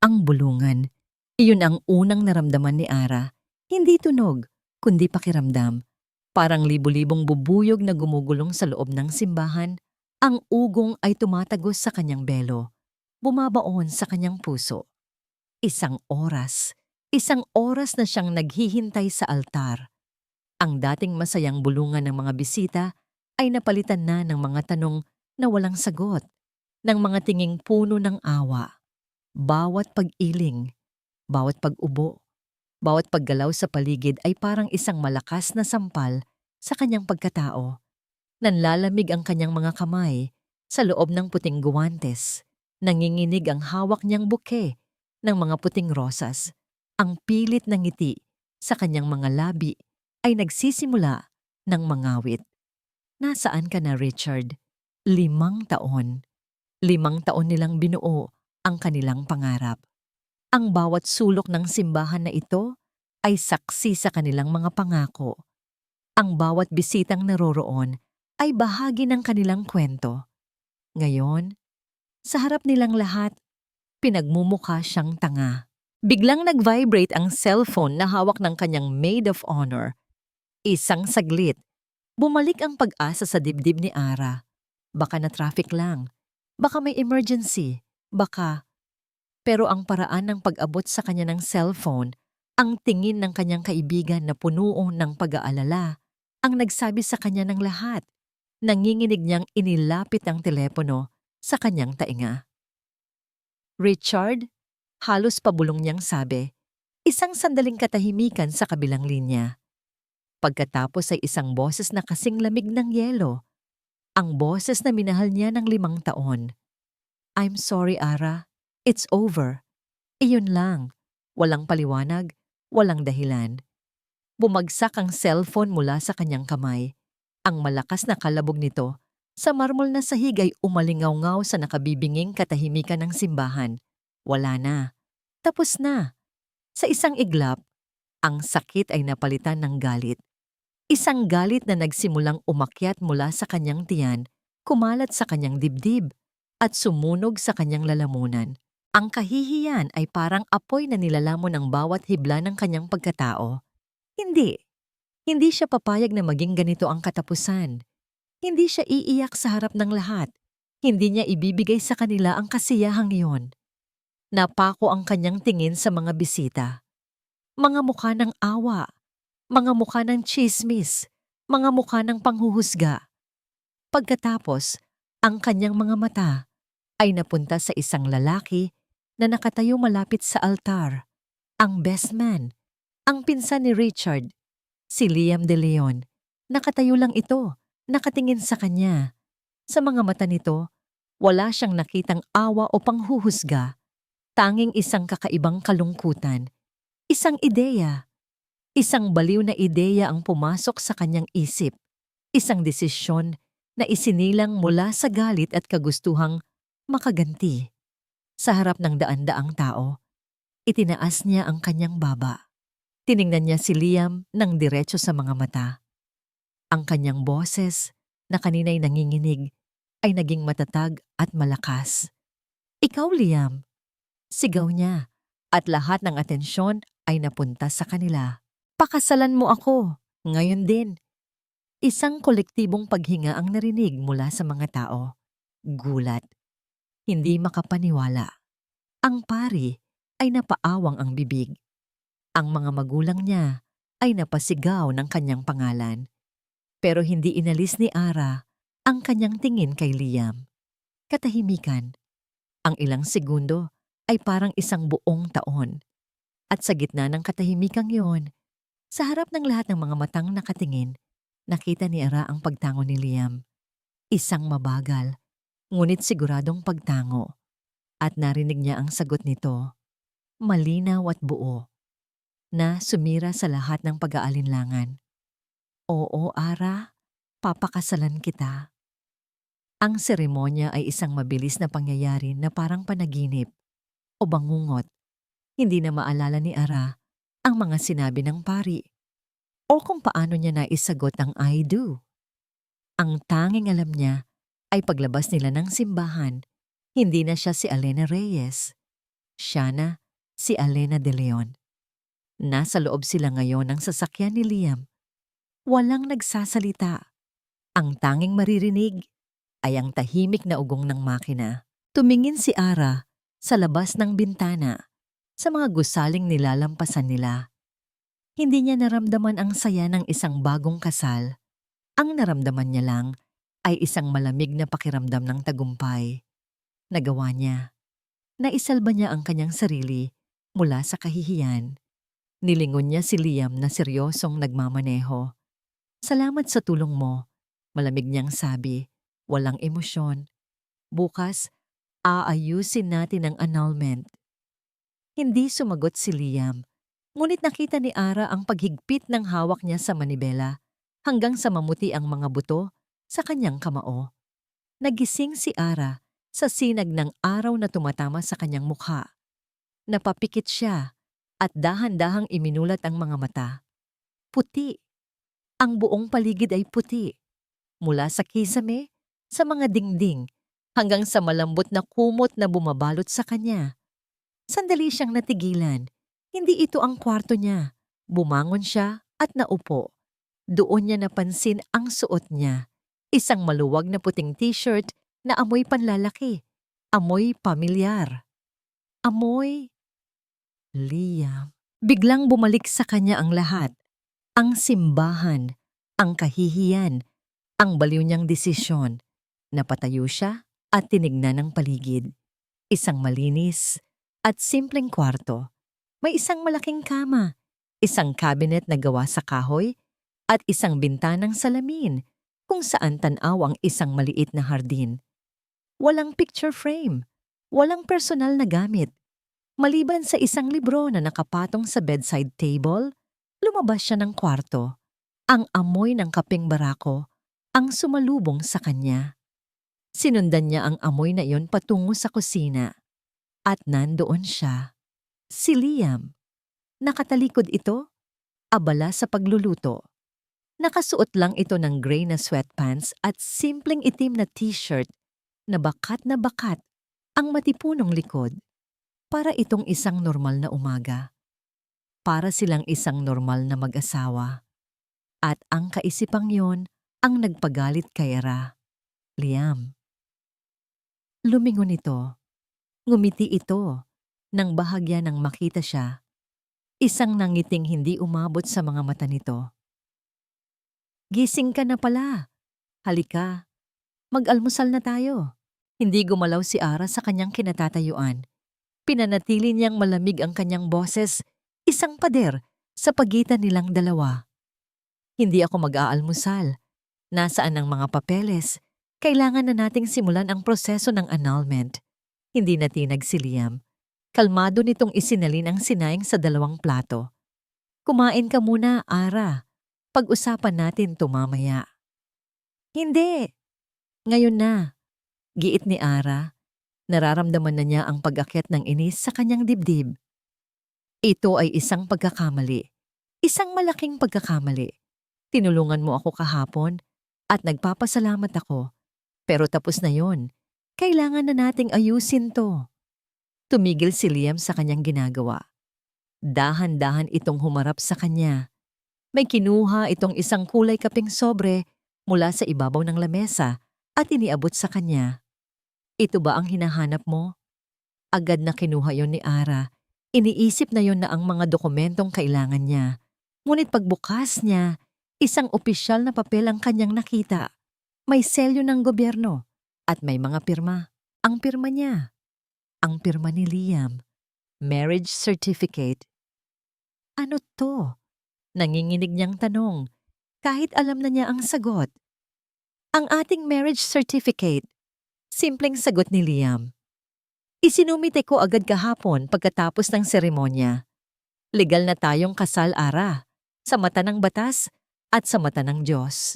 Ang bulungan. Iyon ang unang naramdaman ni Ara. Hindi tunog, kundi pakiramdam. Parang libu-libong bubuyog na gumugulong sa loob ng simbahan. Ang ugong ay tumatagos sa kanyang belo. Bumabaon sa kanyang puso. Isang oras na siyang naghihintay sa altar. Ang dating masayang bulungan ng mga bisita ay napalitan na ng mga tanong na walang sagot, ng mga tinging puno ng awa. Bawat pag-iling, bawat pag-ubo, bawat paggalaw sa paligid ay parang isang malakas na sampal sa kanyang pagkatao. Nanlalamig ang kanyang mga kamay sa loob ng puting guwantes. Nanginginig ang hawak niyang buke ng mga puting rosas. Ang pilit ng ngiti sa kanyang mga labi ay nagsisimula ng mangawit. Nasaan ka na, Richard? 5 taon. 5 taon nilang binuo ang kanilang pangarap. Ang bawat sulok ng simbahan na ito ay saksi sa kanilang mga pangako. Ang bawat bisitang naroroon ay bahagi ng kanilang kwento. Ngayon, sa harap nilang lahat, pinagmumukha siyang tanga. Biglang nag-vibrate ang cellphone na hawak ng kanyang maid of honor. Isang saglit, bumalik ang pag-asa sa dibdib ni Ara. Baka na traffic lang, baka may emergency, baka. Pero ang paraan ng pag-abot sa kanya ng cellphone, ang tingin ng kanyang kaibigan na puno ng pag-aalala, ang nagsabi sa kanya ng lahat. Nanginginig niyang inilapit ang telepono sa kanyang tainga. Richard, halos pabulong niyang sabi. Isang sandaling katahimikan sa kabilang linya. Pagkatapos ay isang boses na kasing lamig ng yelo. Ang boses na minahal niya ng 5 taon. I'm sorry, Ara. It's over. Iyon lang. Walang paliwanag, walang dahilan. Bumagsak ang cellphone mula sa kanyang kamay. Ang malakas na kalabog nito sa marmol na sahig ay umalingaw-ngaw sa nakabibinging katahimikan ng simbahan. Wala na. Tapos na. Sa isang iglap, ang sakit ay napalitan ng galit. Isang galit na nagsimulang umakyat mula sa kanyang tiyan, kumalat sa kanyang dibdib, at sumunog sa kanyang lalamunan. Ang kahihiyan ay parang apoy na nilalamon ng bawat hibla ng kanyang pagkatao. Hindi siya papayag na maging ganito ang katapusan. Hindi siya iiyak sa harap ng lahat. Hindi niya ibibigay sa kanila ang kasiyahang iyon. Napako ang kanyang tingin sa mga bisita. Mga mukha ng awa, mga mukha ng tsismis, mga mukha ng panghuhusga. Pagkatapos, ang kanyang mga mata ay napunta sa isang lalaki na nakatayo malapit sa altar. Ang best man, ang pinsan ni Richard, si Liam De Leon. Nakatayo lang ito, nakatingin sa kanya. Sa mga mata nito, wala siyang nakitang awa o panghuhusga. Tanging isang kakaibang kalungkutan. Isang ideya. Isang baliw na ideya ang pumasok sa kanyang isip. Isang desisyon na isinilang mula sa galit at kagustuhang makaganti. Sa harap ng daan-daang tao, itinaas niya ang kanyang baba. Tiningnan niya si Liam ng diretso sa mga mata. Ang kanyang boses, na kanina'y nanginginig, ay naging matatag at malakas. Ikaw, Liam, sigaw niya, at lahat ng atensyon ay napunta sa kanila. Pakasalan mo ako, ngayon din. Isang kolektibong paghinga ang narinig mula sa mga tao. Gulat. Hindi makapaniwala. Ang pari ay napaawang ang bibig. Ang mga magulang niya ay napasigaw ng kanyang pangalan. Pero hindi inalis ni Ara ang kanyang tingin kay Liam. Katahimikan. Ang ilang segundo ay parang isang buong taon. At sa gitna ng katahimikang yon, sa harap ng lahat ng mga matang nakatingin, nakita ni Ara ang pagtango ni Liam. Isang mabagal, ngunit siguradong pagtango. At narinig niya ang sagot nito, malinaw at buo, na sumira sa lahat ng pag-aalinlangan. Oo, Ara, papakasalan kita. Ang seremonya ay isang mabilis na pangyayari na parang panaginip o bangungot. Hindi na maalala ni Ara ang mga sinabi ng pari o kung paano niya naisagot ang I do. Ang tanging alam niya ay paglabas nila ng simbahan, hindi na siya si Elena Reyes. Siya na, si Alena de Leon. Nasa loob sila ngayon ng sasakyan ni Liam. Walang nagsasalita. Ang tanging maririnig ay ang tahimik na ugong ng makina. Tumingin si Ara sa labas ng bintana sa mga gusaling nilalampasan nila. Hindi niya naramdaman ang saya ng isang bagong kasal. Ang naramdaman niya lang ay isang malamig na pakiramdam ng tagumpay. Nagawa niya. Naisalba niya ang kanyang sarili mula sa kahihiyan. Nilingon niya si Liam na seryosong nagmamaneho. Salamat sa tulong mo, malamig niyang sabi, walang emosyon. Bukas, aayusin natin ang annulment. Hindi sumagot si Liam, ngunit nakita ni Ara ang paghigpit ng hawak niya sa manibela hanggang sa mamuti ang mga buto sa kanyang kamao. Nagising si Ara sa sinag ng araw na tumatama sa kanyang mukha. Napapikit siya at dahan-dahang iminulat ang mga mata. Puti. Ang buong paligid ay puti. Mula sa kisame, sa mga dingding, hanggang sa malambot na kumot na bumabalot sa kanya. Sandali siyang natigilan. Hindi ito ang kwarto niya. Bumangon siya at naupo. Doon niya napansin ang suot niya. Isang maluwag na puting t-shirt na amoy panlalaki. Amoy pamilyar. Amoy Liam. Biglang bumalik sa kanya ang lahat. Ang simbahan, ang kahihiyan, ang baliw niyang desisyon. Napatayo siya at tinignan ang paligid. Isang malinis at simpleng kwarto. May isang malaking kama, isang cabinet na gawa sa kahoy, at isang bintanang salamin kung saan tanaw ang isang maliit na hardin. Walang picture frame, walang personal na gamit. Maliban sa isang libro na nakapatong sa bedside table, lumabas siya ng kwarto. Ang amoy ng kapeng barako ang sumalubong sa kanya. Sinundan niya ang amoy na iyon patungo sa kusina. At nandoon siya. Si Liam. Nakatalikod ito, abala sa pagluluto. Nakasuot lang ito ng gray na sweatpants at simpleng itim na t-shirt na bakat ang matipunong likod. Para itong isang normal na umaga. Para silang isang normal na mag-asawa. At ang kaisipang yon ang nagpagalit kay Ara. Liam. Lumingon ito. Ngumiti ito nang bahagya nang makita siya. Isang nangiting hindi umabot sa mga mata nito. Gising ka na pala. Halika. Mag-almusal na tayo. Hindi gumalaw si Ara sa kanyang kinatatayuan. Pinanatili niyang malamig ang kanyang boses, isang pader sa pagitan nilang dalawa. Hindi ako mag-aalmusal. Nasaan ang mga papeles? Kailangan na nating simulan ang proseso ng annulment. Hindi natinag si Liam. Kalmado nitong isinalin ang sinaing sa 2 plato. Kumain ka muna, Ara. Pag-usapan natin ito mamaya. Hindi. Ngayon na. Giit ni Ara. Nararamdaman na niya ang pag-akyat ng inis sa kanyang dibdib. Ito ay isang pagkakamali. Isang malaking pagkakamali. Tinulungan mo ako kahapon at nagpapasalamat ako. Pero tapos na yon. Kailangan na nating ayusin to. Tumigil si Liam sa kanyang ginagawa. Dahan-dahan itong humarap sa kanya. May kinuha itong isang kulay kapeng sobre mula sa ibabaw ng lamesa at iniabot sa kanya. Ito ba ang hinahanap mo? Agad na kinuha yon ni Ara. Iniisip na yon na ang mga dokumentong kailangan niya. Ngunit pagbukas niya, isang opisyal na papel ang kanyang nakita. May selyo ng gobyerno at may mga pirma. Ang pirma niya. Ang pirma ni Liam. Marriage certificate. Ano to? Nanginginig niyang tanong. Kahit alam na niya ang sagot. Ang ating marriage certificate. Simpleng sagot ni Liam. Isinumite ko agad kahapon pagkatapos ng seremonya. Legal na tayong kasal, Ara. Sa mata ng batas at sa mata ng Diyos.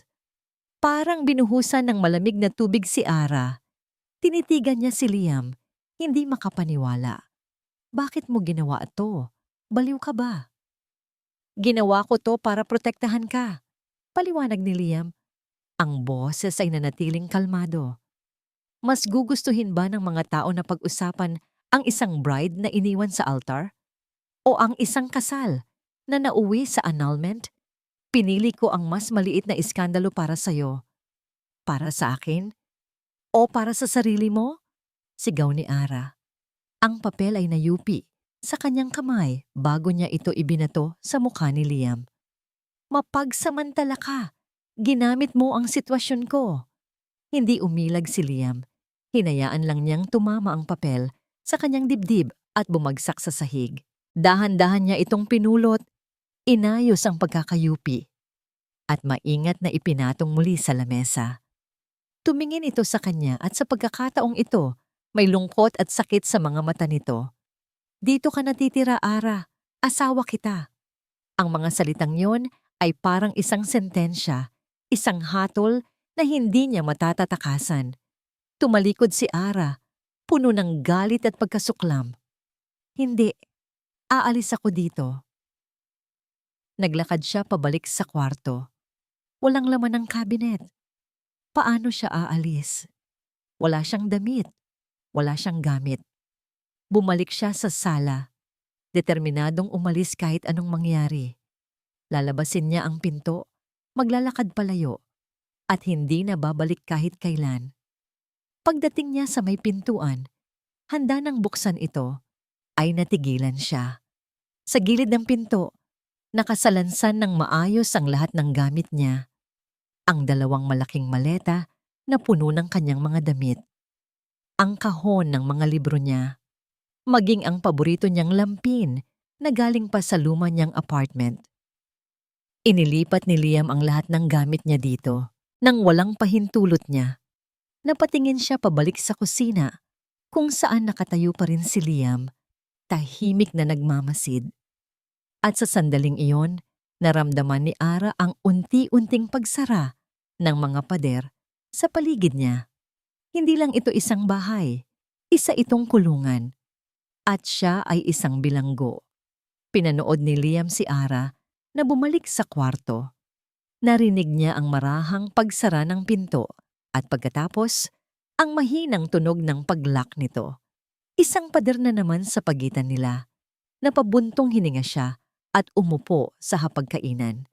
Parang binuhusan ng malamig na tubig si Ara. Tinitigan niya si Liam, hindi makapaniwala. Bakit mo ginawa ito? Baliw ka ba? Ginawa ko to para protektahan ka. Paliwanag ni Liam. Ang boses ay nanatiling kalmado. Mas gugustuhin ba ng mga tao na pag-usapan Ang isang bride na iniwan sa altar? O ang isang kasal na nauwi sa annulment? Pinili ko ang mas maliit na iskandalo para sa'yo. Para sa akin? O para sa sarili mo? Sigaw ni Ara. Ang papel ay nayupi sa kanyang kamay bago niya ito ibinato sa mukha ni Liam. Mapagsamantala ka. Ginamit mo ang sitwasyon ko. Hindi umilag si Liam. Hinayaan lang niyang tumama ang papel sa kanyang dibdib at bumagsak sa sahig. Dahan-dahan niya itong pinulot, inayos ang pagkakayupi, at maingat na ipinatong muli sa lamesa. Tumingin ito sa kanya at sa pagkakataong ito, may lungkot at sakit sa mga mata nito. Dito ka natitira, Ara. Asawa kita. Ang mga salitang yon ay parang isang sentensya, isang hatol na hindi niya matatatakasan. Tumalikod si Ara, puno ng galit at pagkasuklam. Hindi, aalis ako dito. Naglakad siya pabalik sa kwarto. Walang laman ng kabinet. Paano siya aalis? Wala siyang damit. Wala siyang gamit. Bumalik siya sa sala, determinadong umalis kahit anong mangyari. Lalabasin niya ang pinto, maglalakad palayo, at hindi na babalik kahit kailan. Pagdating niya sa may pintuan, handa nang buksan ito, ay natigilan siya. Sa gilid ng pinto, nakasalansan ng maayos ang lahat ng gamit niya. Ang 2 malaking maleta na puno ng kanyang mga damit. Ang kahon ng mga libro niya. Maging ang paborito niyang lampin na galing pa sa luma niyang apartment. Inilipat ni Liam ang lahat ng gamit niya dito nang walang pahintulot niya. Napatingin siya pabalik sa kusina kung saan nakatayo pa rin si Liam, tahimik na nagmamasid. At sa sandaling iyon, naramdaman ni Ara ang unti-unting pagsara ng mga pader sa paligid niya. Hindi lang ito isang bahay, isa itong kulungan. At siya ay isang bilanggo. Pinanood ni Liam si Ara na bumalik sa kwarto. Narinig niya ang marahang pagsara ng pinto at pagkatapos, ang mahinang tunog ng pag-lock nito. Isang pader na naman sa pagitan nila. Napabuntong hininga siya at umupo sa hapagkainan.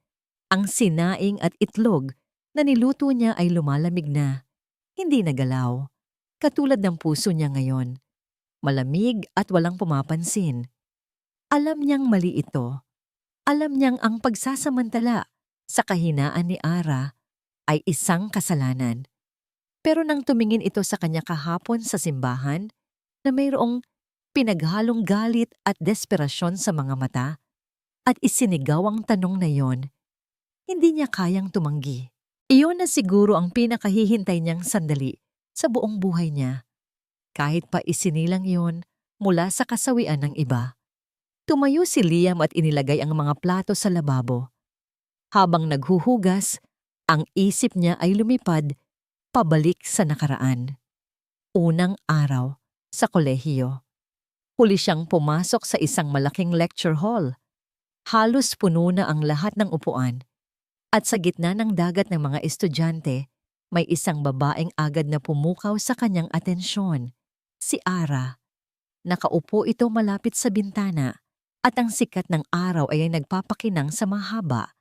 Ang sinaing at itlog na niluto niya ay lumalamig na, hindi nagalaw, katulad ng puso niya ngayon. Malamig at walang pumapansin. Alam niyang mali ito. Alam niyang ang pagsasamantala sa kahinaan ni Ara ay isang kasalanan. Pero nang tumingin ito sa kanya kahapon sa simbahan, na mayroong pinaghalong galit at desperasyon sa mga mata, at isinigaw ang tanong na yon, hindi niya kayang tumanggi. Iyon na siguro ang pinakahihintay niyang sandali sa buong buhay niya. Kahit pa isinilang iyon mula sa kasawian ng iba. Tumayo si Liam at inilagay ang mga plato sa lababo. Habang naghuhugas, ang isip niya ay lumipad pabalik sa nakaraan. Unang araw sa kolehiyo. Huli siyang pumasok sa isang malaking lecture hall. Halos puno na ang lahat ng upuan. At sa gitna ng dagat ng mga estudyante, may isang babaeng agad na pumukaw sa kanyang atensyon. Si Ara. Nakaupo ito malapit sa bintana at ang sikat ng araw ay nagpapakinang sa mahaba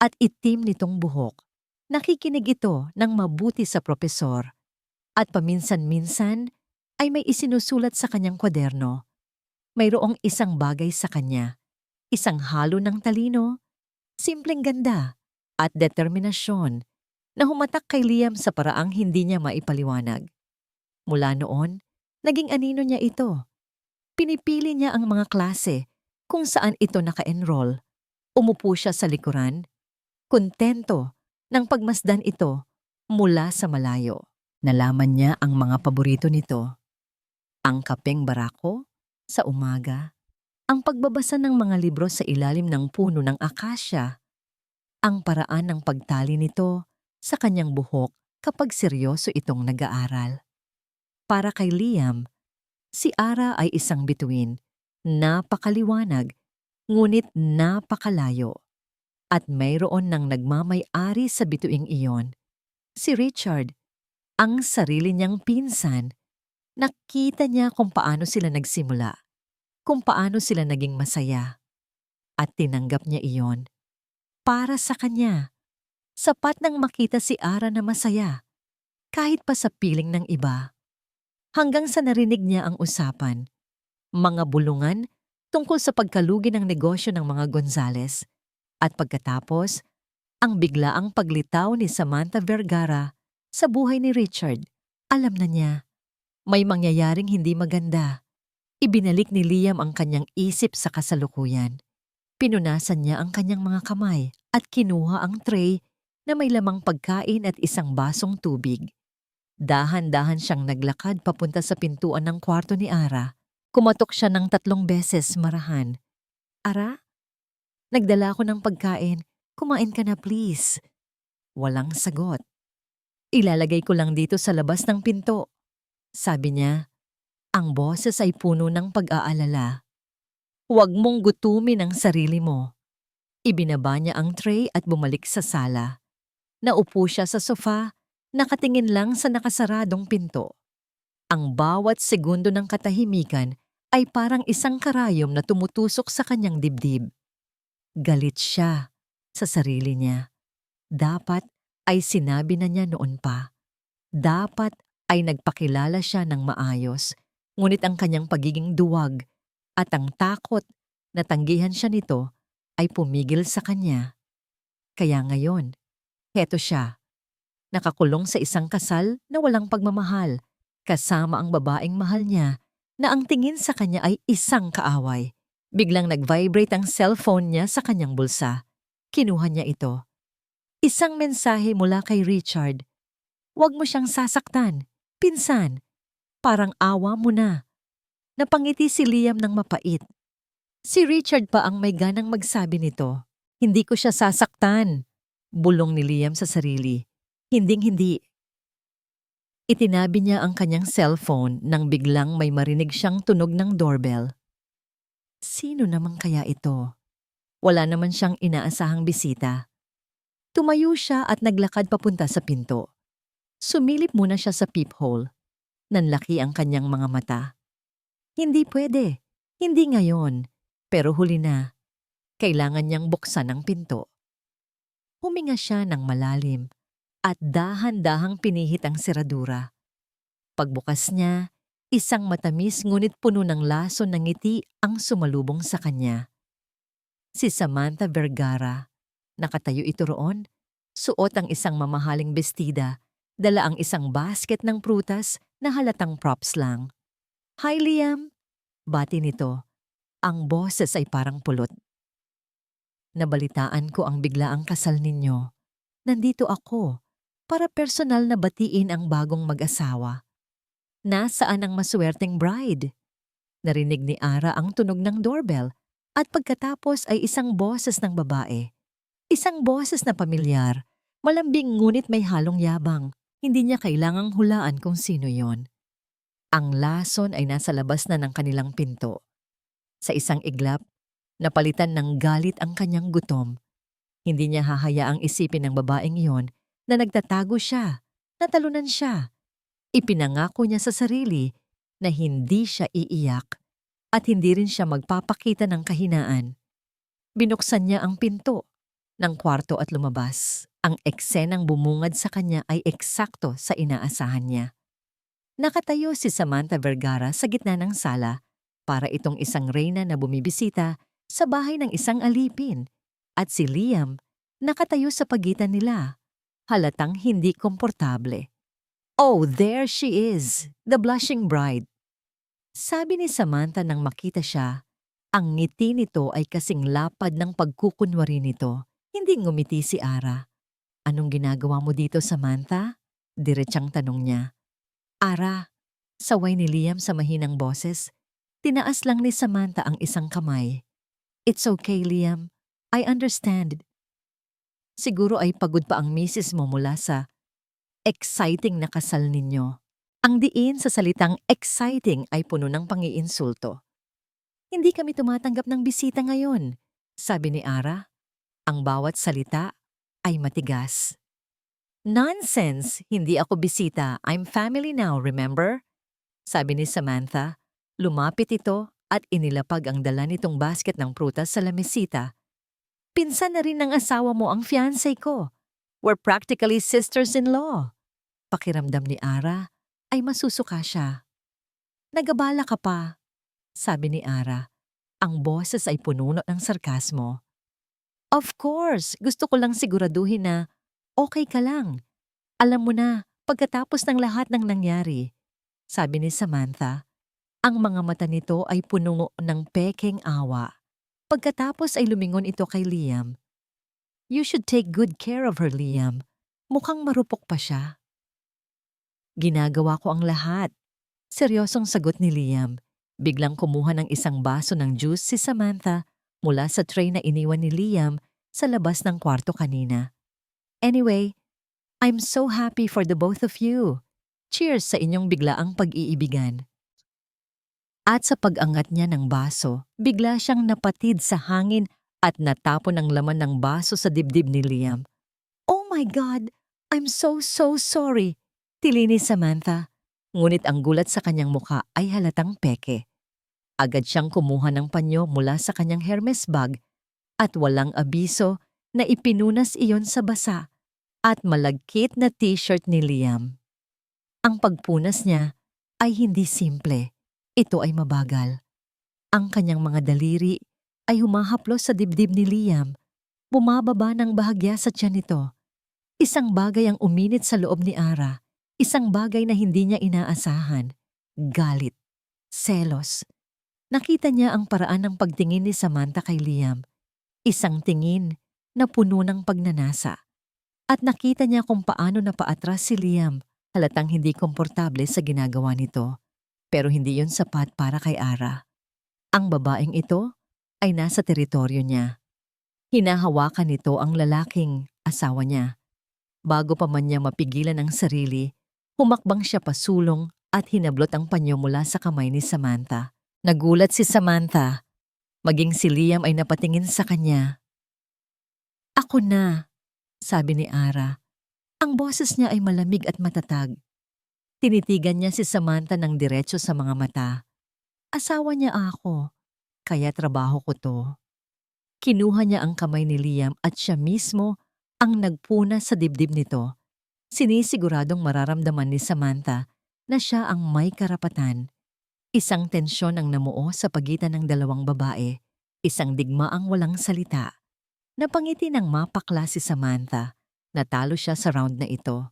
at itim nitong buhok. Nakikinig ito ng mabuti sa propesor at paminsan-minsan ay may isinusulat sa kanyang kwaderno. Mayroong isang bagay sa kanya, isang halo ng talino, simpleng ganda at determinasyon na humatak kay Liam sa paraang hindi niya maipaliwanag. Mula noon, naging anino niya ito. Pinipili niya ang mga klase kung saan ito naka-enroll. Umupo siya sa likuran, kontento nang pagmasdan ito mula sa malayo. Nalaman niya ang mga paborito nito. Ang kapeng barako sa umaga, ang pagbabasa ng mga libro sa ilalim ng puno ng akasya, ang paraan ng pagtali nito sa kanyang buhok kapag seryoso itong nag-aaral. Para kay Liam, si Ara ay isang bituin, napakaliwanag, ngunit napakalayo. At mayroon ng nagmamay-ari sa bituing iyon, si Richard, ang sarili niyang pinsan, Nakita niya kung paano sila nagsimula, kung paano sila naging masaya, at tinanggap niya iyon. Para sa kanya, sapat nang makita si Ara na masaya, kahit pa sa piling ng iba. Hanggang sa narinig niya ang usapan, mga bulungan tungkol sa pagkalugi ng negosyo ng mga Gonzales, at pagkatapos, ang biglaang paglitaw ni Samantha Vergara sa buhay ni Richard. Alam na niya, may mangyayaring hindi maganda. Ibinalik ni Liam ang kanyang isip sa kasalukuyan. Pinunasan niya ang kanyang mga kamay at kinuha ang tray na may lamang pagkain at isang basong tubig. Dahan-dahan siyang naglakad papunta sa pintuan ng kwarto ni Ara. Kumatok siya ng 3 beses marahan. "Ara, nagdala ako ng pagkain. Kumain ka na please." Walang sagot. "Ilalagay ko lang dito sa labas ng pinto," sabi niya. Ang boses ay puno ng pag-aalala. "Huwag mong gutumin ang sarili mo." Ibinaba niya ang tray at bumalik sa sala. Naupo siya sa sofa, nakatingin lang sa nakasaradong pinto. Ang bawat segundo ng katahimikan ay parang isang karayom na tumutusok sa kanyang dibdib. Galit siya sa sarili niya. Dapat ay sinabi na niya noon pa. Dapat ay nagpakilala siya ng maayos. Ngunit ang kanyang pagiging duwag at ang takot na tanggihan siya nito ay pumigil sa kanya. Kaya ngayon, heto siya. Nakakulong sa isang kasal na walang pagmamahal, kasama ang babaeng mahal niya na ang tingin sa kanya ay isang kaaway. Biglang nag-vibrate ang cellphone niya sa kanyang bulsa. Kinuha niya ito. Isang mensahe mula kay Richard. "Huwag mo siyang sasaktan, pinsan. Parang awa mo na." Napangiti si Liam ng mapait. Si Richard pa ang may ganang magsabi nito. "Hindi ko siya sasaktan," bulong ni Liam sa sarili. Hinding-hindi. Itinabi niya ang kanyang cellphone nang biglang may marinig siyang tunog ng doorbell. Sino naman kaya ito? Wala naman siyang inaasahang bisita. Tumayo siya at naglakad papunta sa pinto. Sumilip muna siya sa peephole. Nanlaki ang kanyang mga mata. Hindi pwede. Hindi ngayon. Pero huli na. Kailangan niyang buksan ang pinto. Huminga siya ng malalim at dahan-dahang pinihit ang seradura. Pagbukas niya, isang matamis ngunit puno ng lason ng ngiti ang sumalubong sa kanya. Si Samantha Vergara. Nakatayo ito roon. Suot ang isang mamahaling bestida. Dala ang isang basket ng prutas na halatang props lang. "Hi, Liam." Bati nito. Ang boses ay parang pulot. "Nabalitaan ko ang biglaang kasal ninyo. Nandito ako para personal na batiin ang bagong mag-asawa. Nasaan ang maswerteng bride?" Narinig ni Ara ang tunog ng doorbell at pagkatapos ay isang boses ng babae. Isang boses na pamilyar, malambing ngunit may halong yabang. Hindi niya kailangang hulaan kung sino yon. Ang lason ay nasa labas na ng kanilang pinto. Sa isang iglap, napalitan ng galit ang kanyang gutom. Hindi niya hahayaang isipin ng babaeng iyon na nagtatago siya, natalunan siya. Ipinangako niya sa sarili na hindi siya iiyak at hindi rin siya magpapakita ng kahinaan. Binuksan niya ang pinto ng kwarto at lumabas. Ang eksenang bumungad sa kanya ay eksakto sa inaasahan niya. Nakatayo si Samantha Vergara sa gitna ng sala para itong isang reyna na bumibisita sa bahay ng isang alipin at si Liam nakatayo sa pagitan nila, halatang hindi komportable. "Oh, there she is, the blushing bride." Sabi ni Samantha nang makita siya. Ang ngiti nito ay kasing lapad ng pagkukunwari nito. Hindi ngumiti si Ara. "Anong ginagawa mo dito, Samantha?" Diretsang tanong niya. "Ara," saway ni Liam sa mahinang boses. Tinaas lang ni Samantha ang isang kamay. "It's okay, Liam. I understand. Siguro ay pagod pa ang misis mo mula sa exciting na kasal ninyo." Ang diin sa salitang exciting ay puno ng pangiinsulto. "Hindi kami tumatanggap ng bisita ngayon," sabi ni Ara. Ang bawat salita ay matigas. "Nonsense! Hindi ako bisita. I'm family now, remember?" sabi ni Samantha. Lumapit ito at inilapag ang dala nitong basket ng prutas sa lamesita. Pinsan na rin ng asawa mo ang fiancé ko. We're practically sisters-in-law. Pakiramdam ni Ara ay masusuka siya. Nagabala ka pa, sabi ni Ara. Ang boses ay puno ng sarkasmo. Of course, gusto ko lang siguraduhin na okay ka lang. Alam mo na, pagkatapos ng lahat ng nangyari, sabi ni Samantha. Ang mga mata nito ay puno ng pekeng awa. Pagkatapos ay lumingon ito kay Liam. You should take good care of her, Liam. Mukhang marupok pa siya. Ginagawa ko ang lahat. Seryosong sagot ni Liam. Biglang kumuha ng isang baso ng juice si Samantha mula sa tray na iniwan ni Liam sa labas ng kwarto kanina. Anyway, I'm so happy for the both of you. Cheers sa inyong biglaang pag-iibigan. At sa pag-angat niya ng baso, bigla siyang napatid sa hangin at natapon ang laman ng baso sa dibdib ni Liam. Oh my God! I'm so sorry! Tili ni Samantha. Ngunit ang gulat sa kanyang muka ay halatang peke. Agad siyang kumuha ng panyo mula sa kanyang Hermes bag at walang abiso na ipinunas iyon sa basa at malagkit na t-shirt ni Liam. Ang pagpunas niya ay hindi simple. Ito ay mabagal. Ang kanyang mga daliri ay humahaplos sa dibdib ni Liam. Bumababa ng bahagya sa tiyan nito. Isang bagay ang uminit sa loob ni Ara. Isang bagay na hindi niya inaasahan. Galit. Selos. Nakita niya ang paraan ng pagtingin ni Samantha kay Liam. Isang tingin na puno ng pagnanasa. At nakita niya kung paano napaatras si Liam. Halatang hindi komportable sa ginagawa nito. Pero hindi yun sapat para kay Ara. Ang babaeng ito ay nasa teritoryo niya. Hinahawakan nito ang lalaking asawa niya. Bago pa man niya mapigilan ang sarili, humakbang siya pasulong at hinablot ang panyo mula sa kamay ni Samantha. Nagulat si Samantha. Maging si Liam ay napatingin sa kanya. Ako na, sabi ni Ara. Ang boses niya ay malamig at matatag. Tinitigan niya si Samantha ng diretso sa mga mata. Asawa niya ako, kaya trabaho ko to. Kinuha niya ang kamay ni Liam at siya mismo ang nagpuna sa dibdib nito. Sinisiguradong mararamdaman ni Samantha na siya ang may karapatan. Isang tensyon ang namuo sa pagitan ng dalawang babae. Isang digmaang walang salita. Napangiti ng mapakla si Samantha. Natalo siya sa round na ito.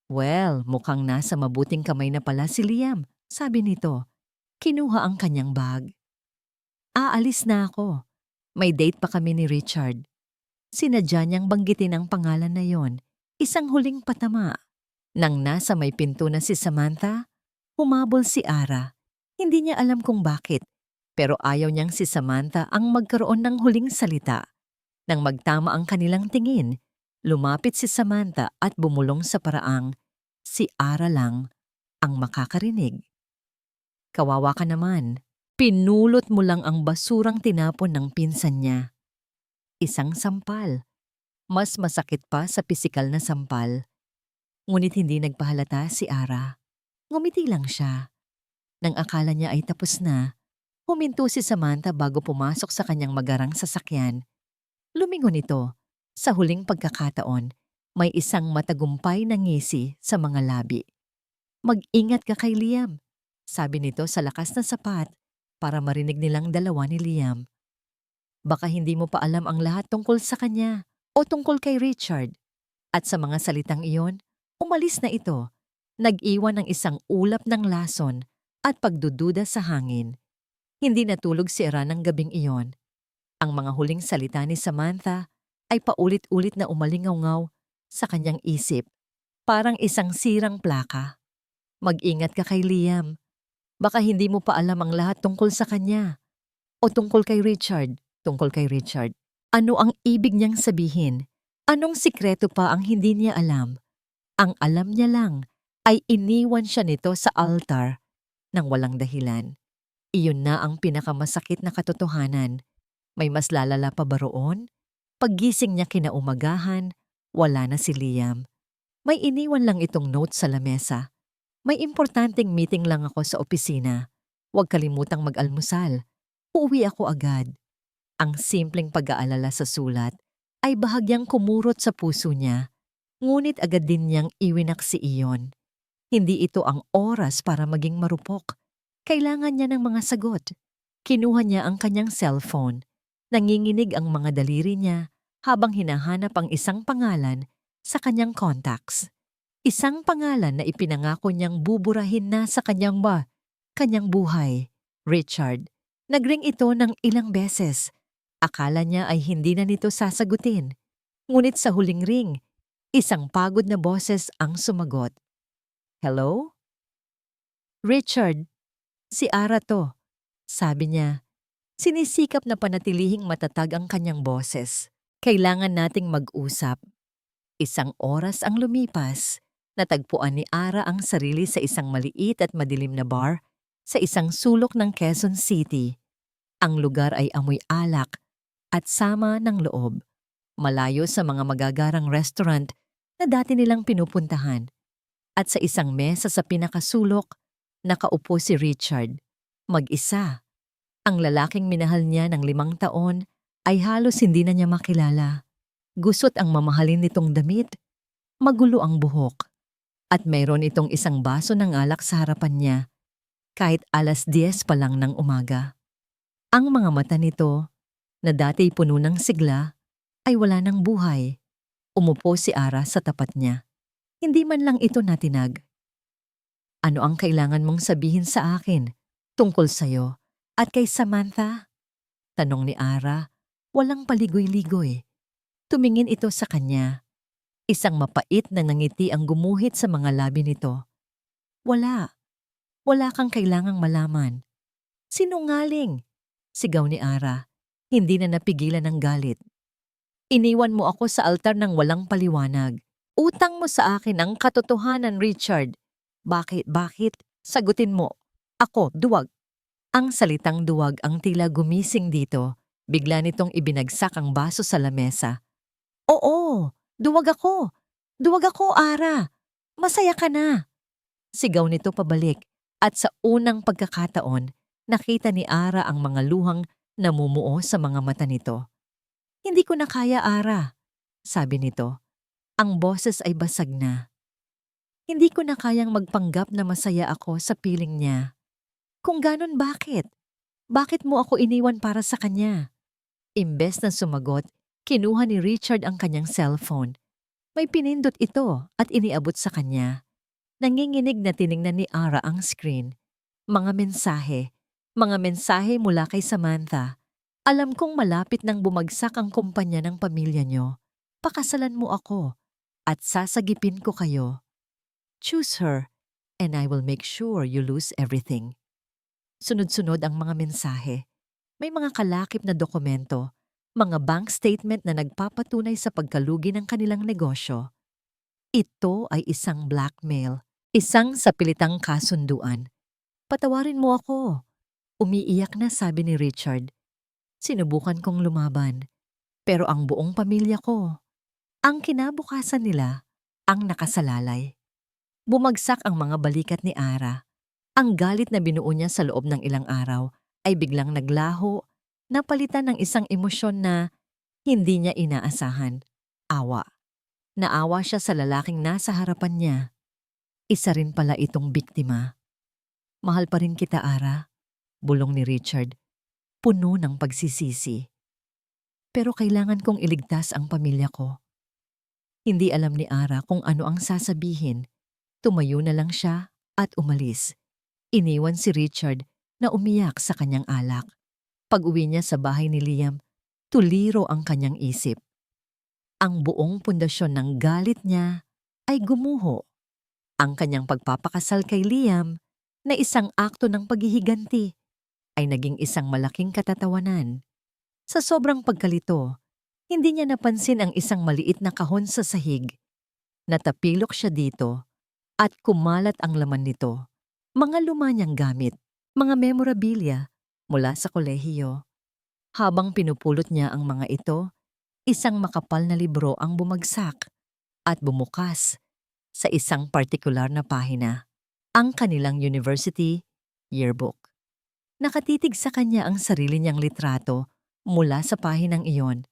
Well, mukhang nasa mabuting kamay na pala si Liam, sabi nito. Kinuha ang kanyang bag. Aalis na ako. May date pa kami ni Richard. Sinadya niyang banggitin ang pangalan na yon. Isang huling patama. Nang nasa may pinto na si Samantha, humabol si Ara. Hindi niya alam kung bakit, pero ayaw niyang si Samantha ang magkaroon ng huling salita. Nang magtama ang kanilang tingin, lumapit si Samantha at bumulong sa paraang si Ara lang ang makakarinig. Kawawa ka naman. Pinulot mo lang ang basurang tinapon ng pinsan niya. Isang sampal. Mas masakit pa sa pisikal na sampal. Ngunit hindi nagpahalata si Ara. Ngumiti lang siya. Nang akala niya ay tapos na, huminto si Samantha bago pumasok sa kanyang magarang sasakyan. Lumingon ito. Sa huling pagkakataon, may isang matagumpay na ngisi sa mga labi. Mag-ingat ka kay Liam, sabi nito sa lakas na sapat para marinig nilang dalawa ni Liam. Baka hindi mo pa alam ang lahat tungkol sa kanya o tungkol kay Richard. At sa mga salitang iyon, umalis na ito. Nag-iwan ng isang ulap ng lason at pagdududa sa hangin. Hindi natulog si Ara ng gabing iyon. Ang mga huling salita ni Samantha ay paulit-ulit na umalingaw-ngaw sa kanyang isip, parang isang sirang plaka. Mag-ingat ka kay Liam. Baka hindi mo pa alam ang lahat tungkol sa kanya. O tungkol kay Richard. Tungkol kay Richard. Ano ang ibig niyang sabihin? Anong sikreto pa ang hindi niya alam? Ang alam niya lang ay iniwan siya nito sa altar nang walang dahilan. Iyon na ang pinakamasakit na katotohanan. May mas lalala pa ba roon? Paggising niya kinaumagahan, wala na si Liam. May iniwan lang itong note sa lamesa. May importanteng meeting lang ako sa opisina. Huwag kalimutang mag-almusal. Uuwi ako agad. Ang simpleng pag-aalala sa sulat ay bahagyang kumurot sa puso niya, ngunit agad din niyang iwinak si Iyon. Hindi ito ang oras para maging marupok. Kailangan niya ng mga sagot. Kinuha niya ang kanyang cellphone. Nanginginig ang mga daliri niya habang hinahanap ang isang pangalan sa kanyang contacts. Isang pangalan na ipinangako niyang buburahin na sa kanyang buhay. Richard. Nagring ito ng ilang beses. Akala niya ay hindi na nito sasagutin. Ngunit sa huling ring, isang pagod na boses ang sumagot. Hello? Richard, si Ara to. Sabi niya, sinisikap na panatilihing matatag ang kanyang boses. Kailangan nating mag-usap. Isang oras ang lumipas. Natagpuan ni Ara ang sarili sa isang maliit at madilim na bar sa isang sulok ng Quezon City. Ang lugar ay amoy alak at sama ng loob. Malayo sa mga magagarang restaurant na dati nilang pinupuntahan. At sa isang mesa sa pinakasulok, nakaupo si Richard. Mag-isa. Ang lalaking minahal niya ng 5 taon ay halos hindi na niya makilala. Gusot ang mamahalin nitong damit. Magulo ang buhok. At mayroon itong isang baso ng alak sa harapan niya kahit 10:00 pa lang ng umaga. Ang mga mata nito, na dati puno ng sigla, ay wala ng buhay. Umupo si Ara sa tapat niya. Hindi man lang ito natinag. Ano ang kailangan mong sabihin sa akin tungkol sa'yo at kay Samantha? Tanong ni Ara, walang paligoy-ligoy. Tumingin ito sa kanya. Isang mapait na ngiti ang gumuhit sa mga labi nito. Wala. Wala kang kailangang malaman. Sinungaling! Sigaw ni Ara. Hindi na napigilan ng galit. Iniwan mo ako sa altar ng walang paliwanag. Utang mo sa akin ang katotohanan, Richard. Bakit? Sagutin mo. Ako, duwag. Ang salitang duwag ang tila gumising dito. Bigla nitong ibinagsak ang baso sa lamesa. Oo, duwag ako. Duwag ako, Ara. Masaya ka na. Sigaw nito pabalik. At sa unang pagkakataon, nakita ni Ara ang mga luhang namumuo sa mga mata nito. Hindi ko na kaya, Ara. Sabi nito. Ang boses ay basag na. Hindi ko na kayang magpanggap na masaya ako sa piling niya. Kung ganon, bakit? Bakit mo ako iniwan para sa kanya? Imbes na sumagot, kinuha ni Richard ang kanyang cellphone. May pinindot ito at iniabot sa kanya. Nanginginig na tiningnan ni Ara ang screen. Mga mensahe mula kay Samantha. Alam kong malapit nang bumagsak ang kumpanya ng pamilya niyo. Pakasalan mo ako at sasagipin ko kayo. Choose her and I will make sure you lose everything. Sunod-sunod ang mga mensahe. May mga kalakip na dokumento, mga bank statement na nagpapatunay sa pagkalugi ng kanilang negosyo. Ito ay isang blackmail, isang sapilitang kasunduan. Patawarin mo ako. Umiiyak na sabi ni Richard. Sinubukan kong lumaban, pero ang buong pamilya ko, ang kinabukasan nila, ang nakasalalay. Bumagsak ang mga balikat ni Ara. Ang galit na binuo niya sa loob ng ilang araw ay biglang naglaho, napalitan ng isang emosyon na hindi niya inaasahan. Awa. Naawa siya sa lalaking nasa harapan niya. Isa rin pala itong biktima. Mahal pa rin kita, Ara, bulong ni Richard, puno ng pagsisisi. Pero kailangan kong iligtas ang pamilya ko. Hindi alam ni Ara kung ano ang sasabihin. Tumayo na lang siya at umalis. Iniwan si Richard na umiyak sa kanyang alak. Pag-uwi niya sa bahay ni Liam, tuliro ang kanyang isip. Ang buong pundasyon ng galit niya ay gumuho. Ang kanyang pagpapakasal kay Liam na isang akto ng paghihiganti ay naging isang malaking katatawanan. Sa sobrang pagkalito, hindi niya napansin ang isang maliit na kahon sa sahig. Natapilok siya dito at kumalat ang laman nito. Mga luma niyang gamit, mga memorabilia mula sa kolehiyo. Habang pinupulot niya ang mga ito, isang makapal na libro ang bumagsak at bumukas sa isang partikular na pahina. ang kanilang university yearbook. Nakatitig sa kanya ang sarili niyang litrato mula sa pahinang iyon,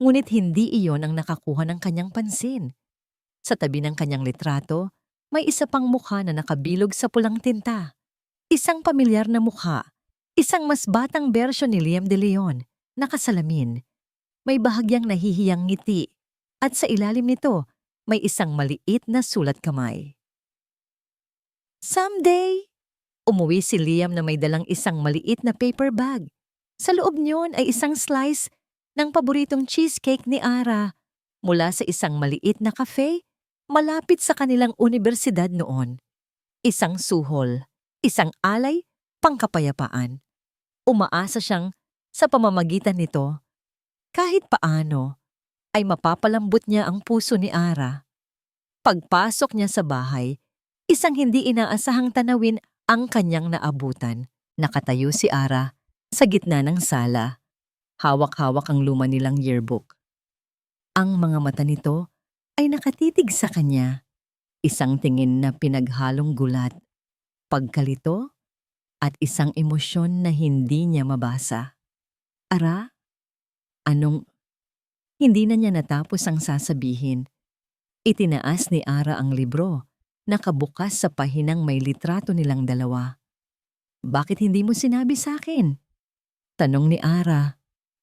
ngunit hindi iyon ang nakakuha ng kanyang pansin. Sa tabi ng kanyang litrato, may isa pang mukha na nakabilog sa pulang tinta. Isang pamilyar na mukha, isang mas batang bersyon ni Liam De Leon, nakasalamin. May bahagyang nahihiyang ngiti at sa ilalim nito may isang maliit na sulat kamay. Someday! Umuwi si Liam na may dalang isang maliit na paper bag. Sa loob niyon ay isang slice ng paboritong cheesecake ni Ara mula sa isang maliit na cafe malapit sa kanilang universidad noon. Isang suhol, isang alay, pangkapayapaan. Umaasa siyang sa pamamagitan nito, kahit paano, ay mapapalambot niya ang puso ni Ara. Pagpasok niya sa bahay, isang hindi inaasahang tanawin ang kanyang naabutan. Nakatayo si Ara sa gitna ng sala. Hawak-hawak ang luma nilang yearbook. Ang mga mata nito ay nakatitig sa kanya. Isang tingin na pinaghalong gulat, pagkalito, at isang emosyon na hindi niya mabasa. Ara? Anong... Hindi na niya natapos ang sasabihin. Itinaas ni Ara ang libro, nakabukas sa pahinang may litrato nilang dalawa. Bakit hindi mo sinabi sa akin? Tanong ni Ara.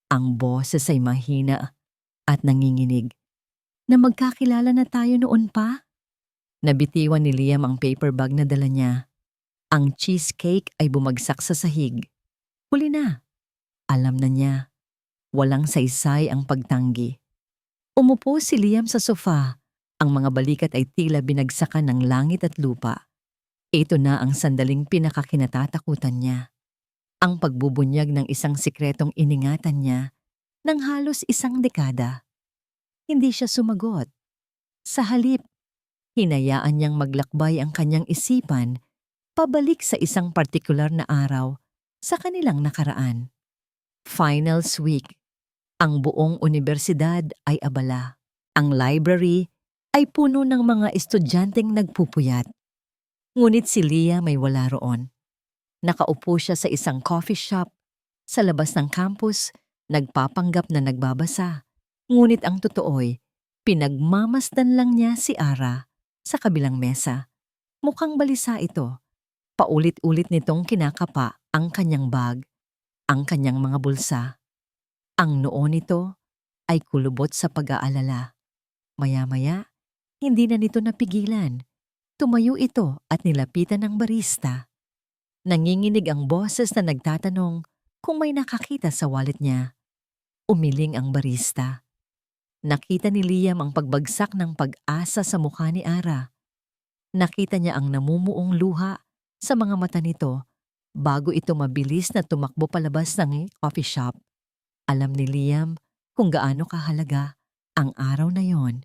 Ang boses ay mahina at nanginginig. Na magkakilala na tayo noon pa? Nabitiwan ni Liam ang paper bag na dala niya. Ang cheesecake ay bumagsak sa sahig. Huli na. Alam na niya. Walang saysay ang pagtanggi. Umupo si Liam sa sofa. Ang mga balikat ay tila binagsakan ng langit at lupa. Ito na ang sandaling pinakakinatatakutan niya. Ang pagbubunyag ng isang sikretong iningatan niya ng halos isang dekada. Hindi siya sumagot. Sa halip, hinayaan niyang maglakbay ang kanyang isipan pabalik sa isang partikular na araw sa kanilang nakaraan. Finals week. Ang buong universidad ay abala. Ang library ay puno ng mga estudyanteng nagpupuyat. Ngunit si Leah may wala roon. Nakaupo siya sa isang coffee shop sa labas ng campus, nagpapanggap na nagbabasa. Ngunit ang totoo'y, pinagmamasdan lang niya si Ara sa kabilang mesa. Mukhang balisa ito. Paulit-ulit nitong kinakapa ang kanyang bag, ang kanyang mga bulsa. Ang noo nito ay kulubot sa pag-aalala. Maya-maya, hindi na nito napigilan. Tumayo ito at nilapitan ng barista. Nanginginig ang boses na nagtatanong kung may nakakita sa wallet niya. Umiling ang barista. Nakita ni Liam ang pagbagsak ng pag-asa sa mukha ni Ara. Nakita niya ang namumuong luha sa mga mata nito bago ito mabilis na tumakbo palabas ng coffee shop. Alam ni Liam kung gaano kahalaga ang araw na yon.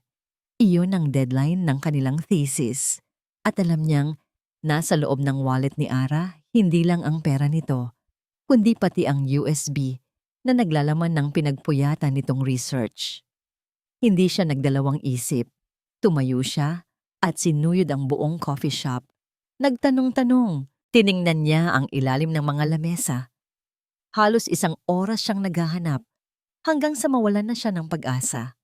Iyon ang deadline ng kanilang thesis. At alam niyang nasa loob ng wallet ni Ara hindi lang ang pera nito, kundi pati ang USB na naglalaman ng pinagpuyatan nitong research. Hindi siya nagdalawang isip. Tumayo siya at sinuyod ang buong coffee shop. Nagtanong-tanong, tiningnan niya ang ilalim ng mga lamesa. Halos isang oras siyang naghahanap hanggang sa mawalan na siya ng pag-asa.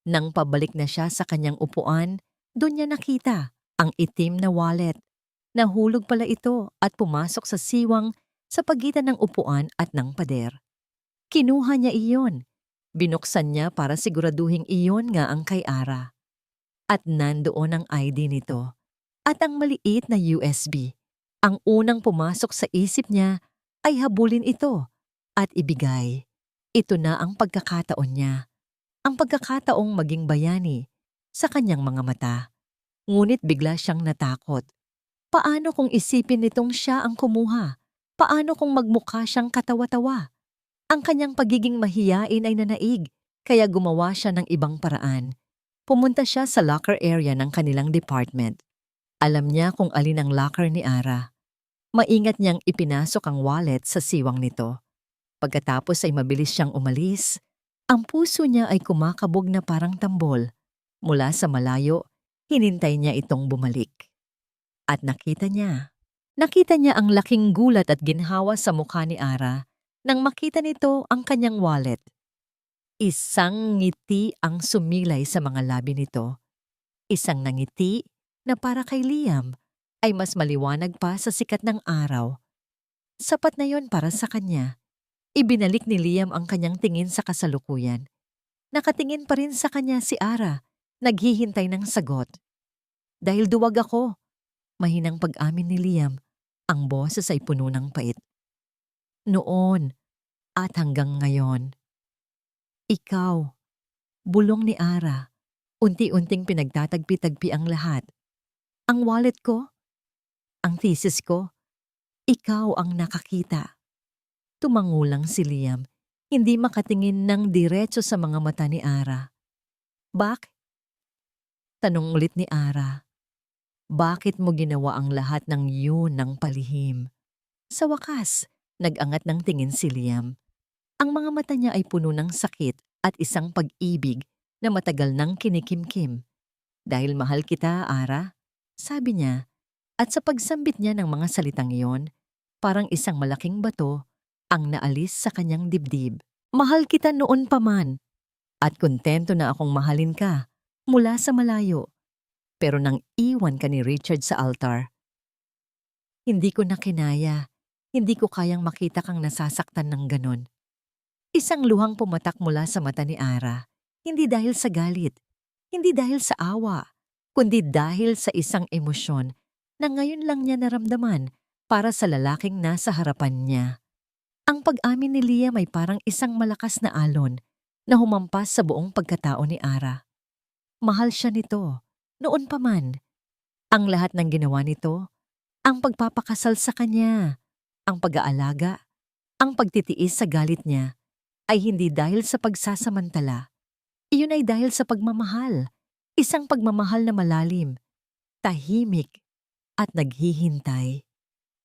Nang pabalik na siya sa kanyang upuan, doon niya nakita ang itim na wallet. Nahulog pala ito at pumasok sa siwang sa pagitan ng upuan at ng pader. Kinuha niya iyon. Binuksan niya para siguraduhing iyon nga ang kay Ara. At nandoon ang ID nito. At ang maliit na USB. Ang unang pumasok sa isip niya ay habulin ito at ibigay. Ito na ang pagkakataon niya. Ang pagkakataong maging bayani sa kanyang mga mata. Ngunit bigla siyang natakot. Paano kung isipin nitong siya ang kumuha? Paano kung magmukha siyang katawa-tawa? Ang kanyang pagiging mahiyain ay nanaig, kaya gumawa siya ng ibang paraan. Pumunta siya sa locker area ng kanilang department. Alam niya kung alin ang locker ni Ara. Maingat niyang ipinasok ang wallet sa siwang nito. Pagkatapos ay mabilis siyang umalis. Ang puso niya ay kumakabog na parang tambol. Mula sa malayo, hinintay niya itong bumalik. At nakita niya ang laking gulat at ginhawa sa mukha ni Ara nang makita nito ang kanyang wallet. Isang ngiti ang sumilay sa mga labi nito. Isang nangiti na para kay Liam ay mas maliwanag pa sa sikat ng araw. Sapat na yon para sa kanya. Ibinalik ni Liam ang kanyang tingin sa kasalukuyan. Nakatingin pa rin sa kanya si Ara, naghihintay ng sagot. Dahil duwag ako, mahinang pag-amin ni Liam, ang boses ay puno ng pait. Noon at hanggang ngayon. Ikaw, bulong ni Ara, unti-unting pinagtatagpi-tagpi ang lahat. Ang wallet ko, ang thesis ko, ikaw ang nakakita. Tumangulang si Liam, hindi makatingin ng diretso sa mga mata ni Ara. Bak? Tanong ulit ni Ara. Bakit mo ginawa ang lahat ng yun ng palihim? Sa wakas, nag-angat ng tingin si Liam. Ang mga mata niya ay puno ng sakit at isang pag-ibig na matagal nang kinikimkim. Dahil mahal kita, Ara, sabi niya, at sa pagsambit niya ng mga salitang iyon, parang isang malaking bato ang naalis sa kanyang dibdib. Mahal kita noon pa man, at kontento na akong mahalin ka mula sa malayo. Pero nang iwan ka ni Richard sa altar, hindi ko na kinaya, hindi ko kayang makita kang nasasaktan ng ganon. Isang luhang pumatak mula sa mata ni Ara, hindi dahil sa galit, hindi dahil sa awa, kundi dahil sa isang emosyon na ngayon lang niya naramdaman para sa lalaking nasa harapan niya. Ang pag-amin ni Liam ay parang isang malakas na alon na humampas sa buong pagkatao ni Ara. Mahal siya nito, noon pa man. Ang lahat ng ginawa nito, ang pagpapakasal sa kanya, ang pag-aalaga, ang pagtitiis sa galit niya, ay hindi dahil sa pagsasamantala. Iyon ay dahil sa pagmamahal, isang pagmamahal na malalim, tahimik, at naghihintay.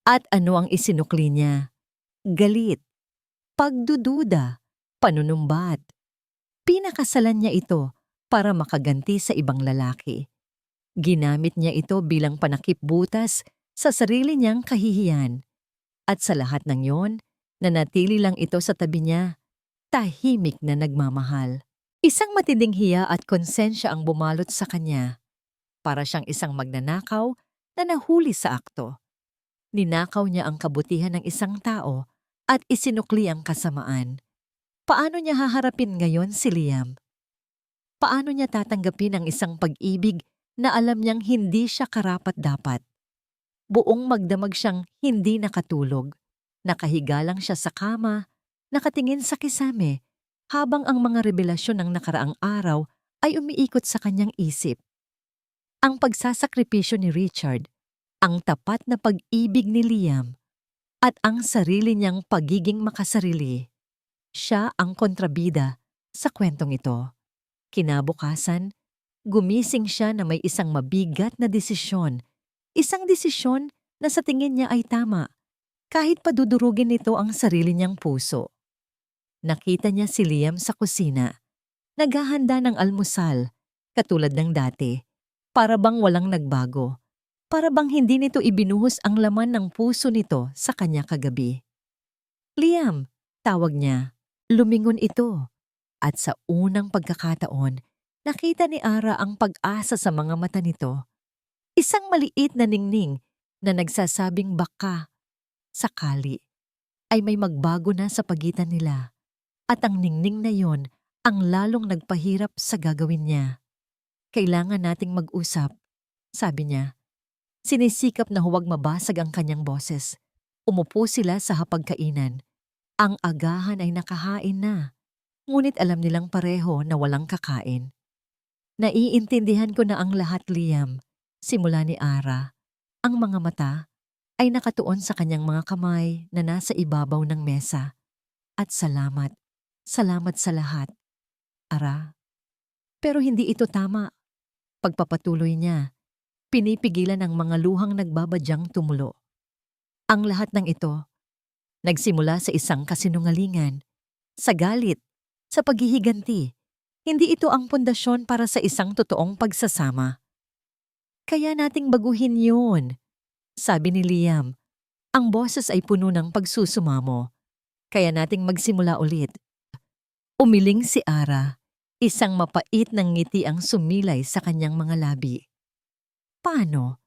At ano ang isinukli niya? Galit, pagdududa, panunumbat. Pinakasalan niya ito para makaganti sa ibang lalaki. Ginamit niya ito bilang panakip butas sa sarili niyang kahihiyan. At sa lahat ng yon, nanatili lang ito sa tabi niya, tahimik na nagmamahal. Isang matinding hiya at konsensya ang bumalot sa kanya. Para siyang isang magnanakaw na nahuli sa akto. Ninakaw niya ang kabutihan ng isang tao at isinukli ang kasamaan. Paano niya haharapin ngayon si Liam? Paano niya tatanggapin ang isang pag-ibig na alam niyang hindi siya karapat-dapat? Buong magdamag siyang hindi nakatulog. Nakahiga lang siya sa kama, nakatingin sa kisame, habang ang mga revelasyon ng nakaraang araw ay umiikot sa kanyang isip. Ang pagsasakripisyo ni Richard, ang tapat na pag-ibig ni Liam, at ang sarili niyang pagiging makasarili. Siya ang kontrabida sa kwentong ito. Kinabukasan, gumising siya na may isang mabigat na desisyon. Isang desisyon na sa tingin niya ay tama, kahit padudurugin nito ang sarili niyang puso. Nakita niya si Liam sa kusina, naghahanda ng almusal, katulad ng dati, para bang walang nagbago. Para bang hindi nito ibinuhos ang laman ng puso nito sa kanya kagabi. Liam, tawag niya. Lumingon ito. At sa unang pagkakataon, nakita ni Ara ang pag-asa sa mga mata nito. Isang maliit na ningning na nagsasabing baka, sakali, ay may magbago na sa pagitan nila. At ang ningning na yon ang lalong nagpahirap sa gagawin niya. Kailangan nating mag-usap, sabi niya. Sinisikap na huwag mabasag ang kanyang boses. Umupo sila sa hapagkainan. Ang agahan ay nakahain na. Ngunit alam nilang pareho na walang kakain. Naiintindihan ko na ang lahat, Liam. Simula ni Ara. Ang mga mata ay nakatuon sa kanyang mga kamay na nasa ibabaw ng mesa. At salamat. Salamat sa lahat. Ara. Pero hindi ito tama. Pagpapatuloy niya. Pinipigilan ang mga luhang nagbabadyang tumulo. Ang lahat ng ito, nagsimula sa isang kasinungalingan, sa galit, sa paghihiganti. Hindi ito ang pundasyon para sa isang totoong pagsasama. Kaya nating baguhin yun. Sabi ni Liam. Ang boses ay puno ng pagsusumamo. Kaya nating magsimula ulit. Umiling si Ara. Isang mapait ng ngiti ang sumilay sa kanyang mga labi. Paano?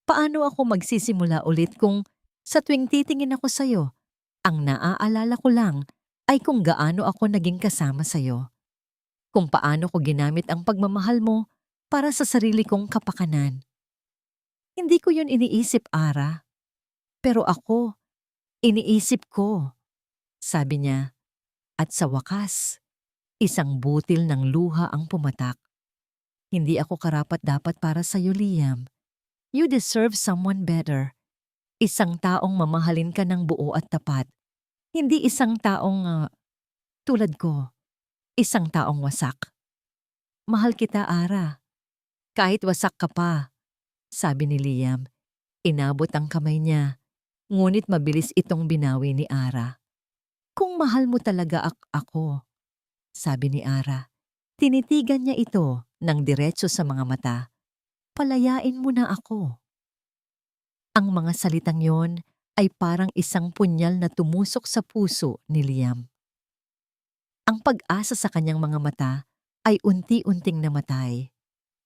Paano ako magsisimula ulit kung sa tuwing titingin ako sa'yo, ang naaalala ko lang ay kung gaano ako naging kasama sa'yo. Kung paano ko ginamit ang pagmamahal mo para sa sarili kong kapakanan. Hindi ko yun iniisip, Ara. Pero ako, iniisip ko, sabi niya. At sa wakas, isang butil ng luha ang pumatak. Hindi ako karapat-dapat para sa'yo, Liam. You deserve someone better. Isang taong mamahalin ka ng buo at tapat. Hindi isang taong tulad ko. Isang taong wasak. Mahal kita, Ara. Kahit wasak ka pa, sabi ni Liam. Inabot ang kamay niya, ngunit mabilis itong binawi ni Ara. Kung mahal mo talaga ako, sabi ni Ara. Tinitigan niya ito ng diretso sa mga mata. Palayain mo na ako. Ang mga salitang yon ay parang isang punyal na tumusok sa puso ni Liam. Ang pag-asa sa kanyang mga mata ay unti-unting namatay,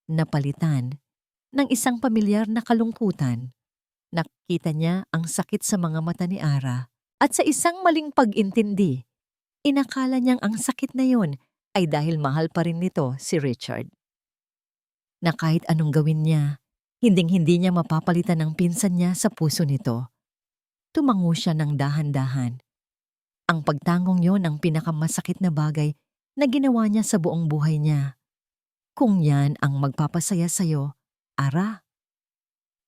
napalitan ng isang pamilyar na kalungkutan. Nakita niya ang sakit sa mga mata ni Ara at sa isang maling pag-intindi, inakala niyang ang sakit na yon ay dahil mahal pa rin nito si Richard. Na kahit anong gawin niya, hinding-hindi niya mapapalitan ng pinsan niya sa puso nito. Tumango siya ng dahan-dahan. Ang pagtangong yon ang pinakamasakit na bagay na ginawa niya sa buong buhay niya. Kung yan ang magpapasaya sa'yo, Ara.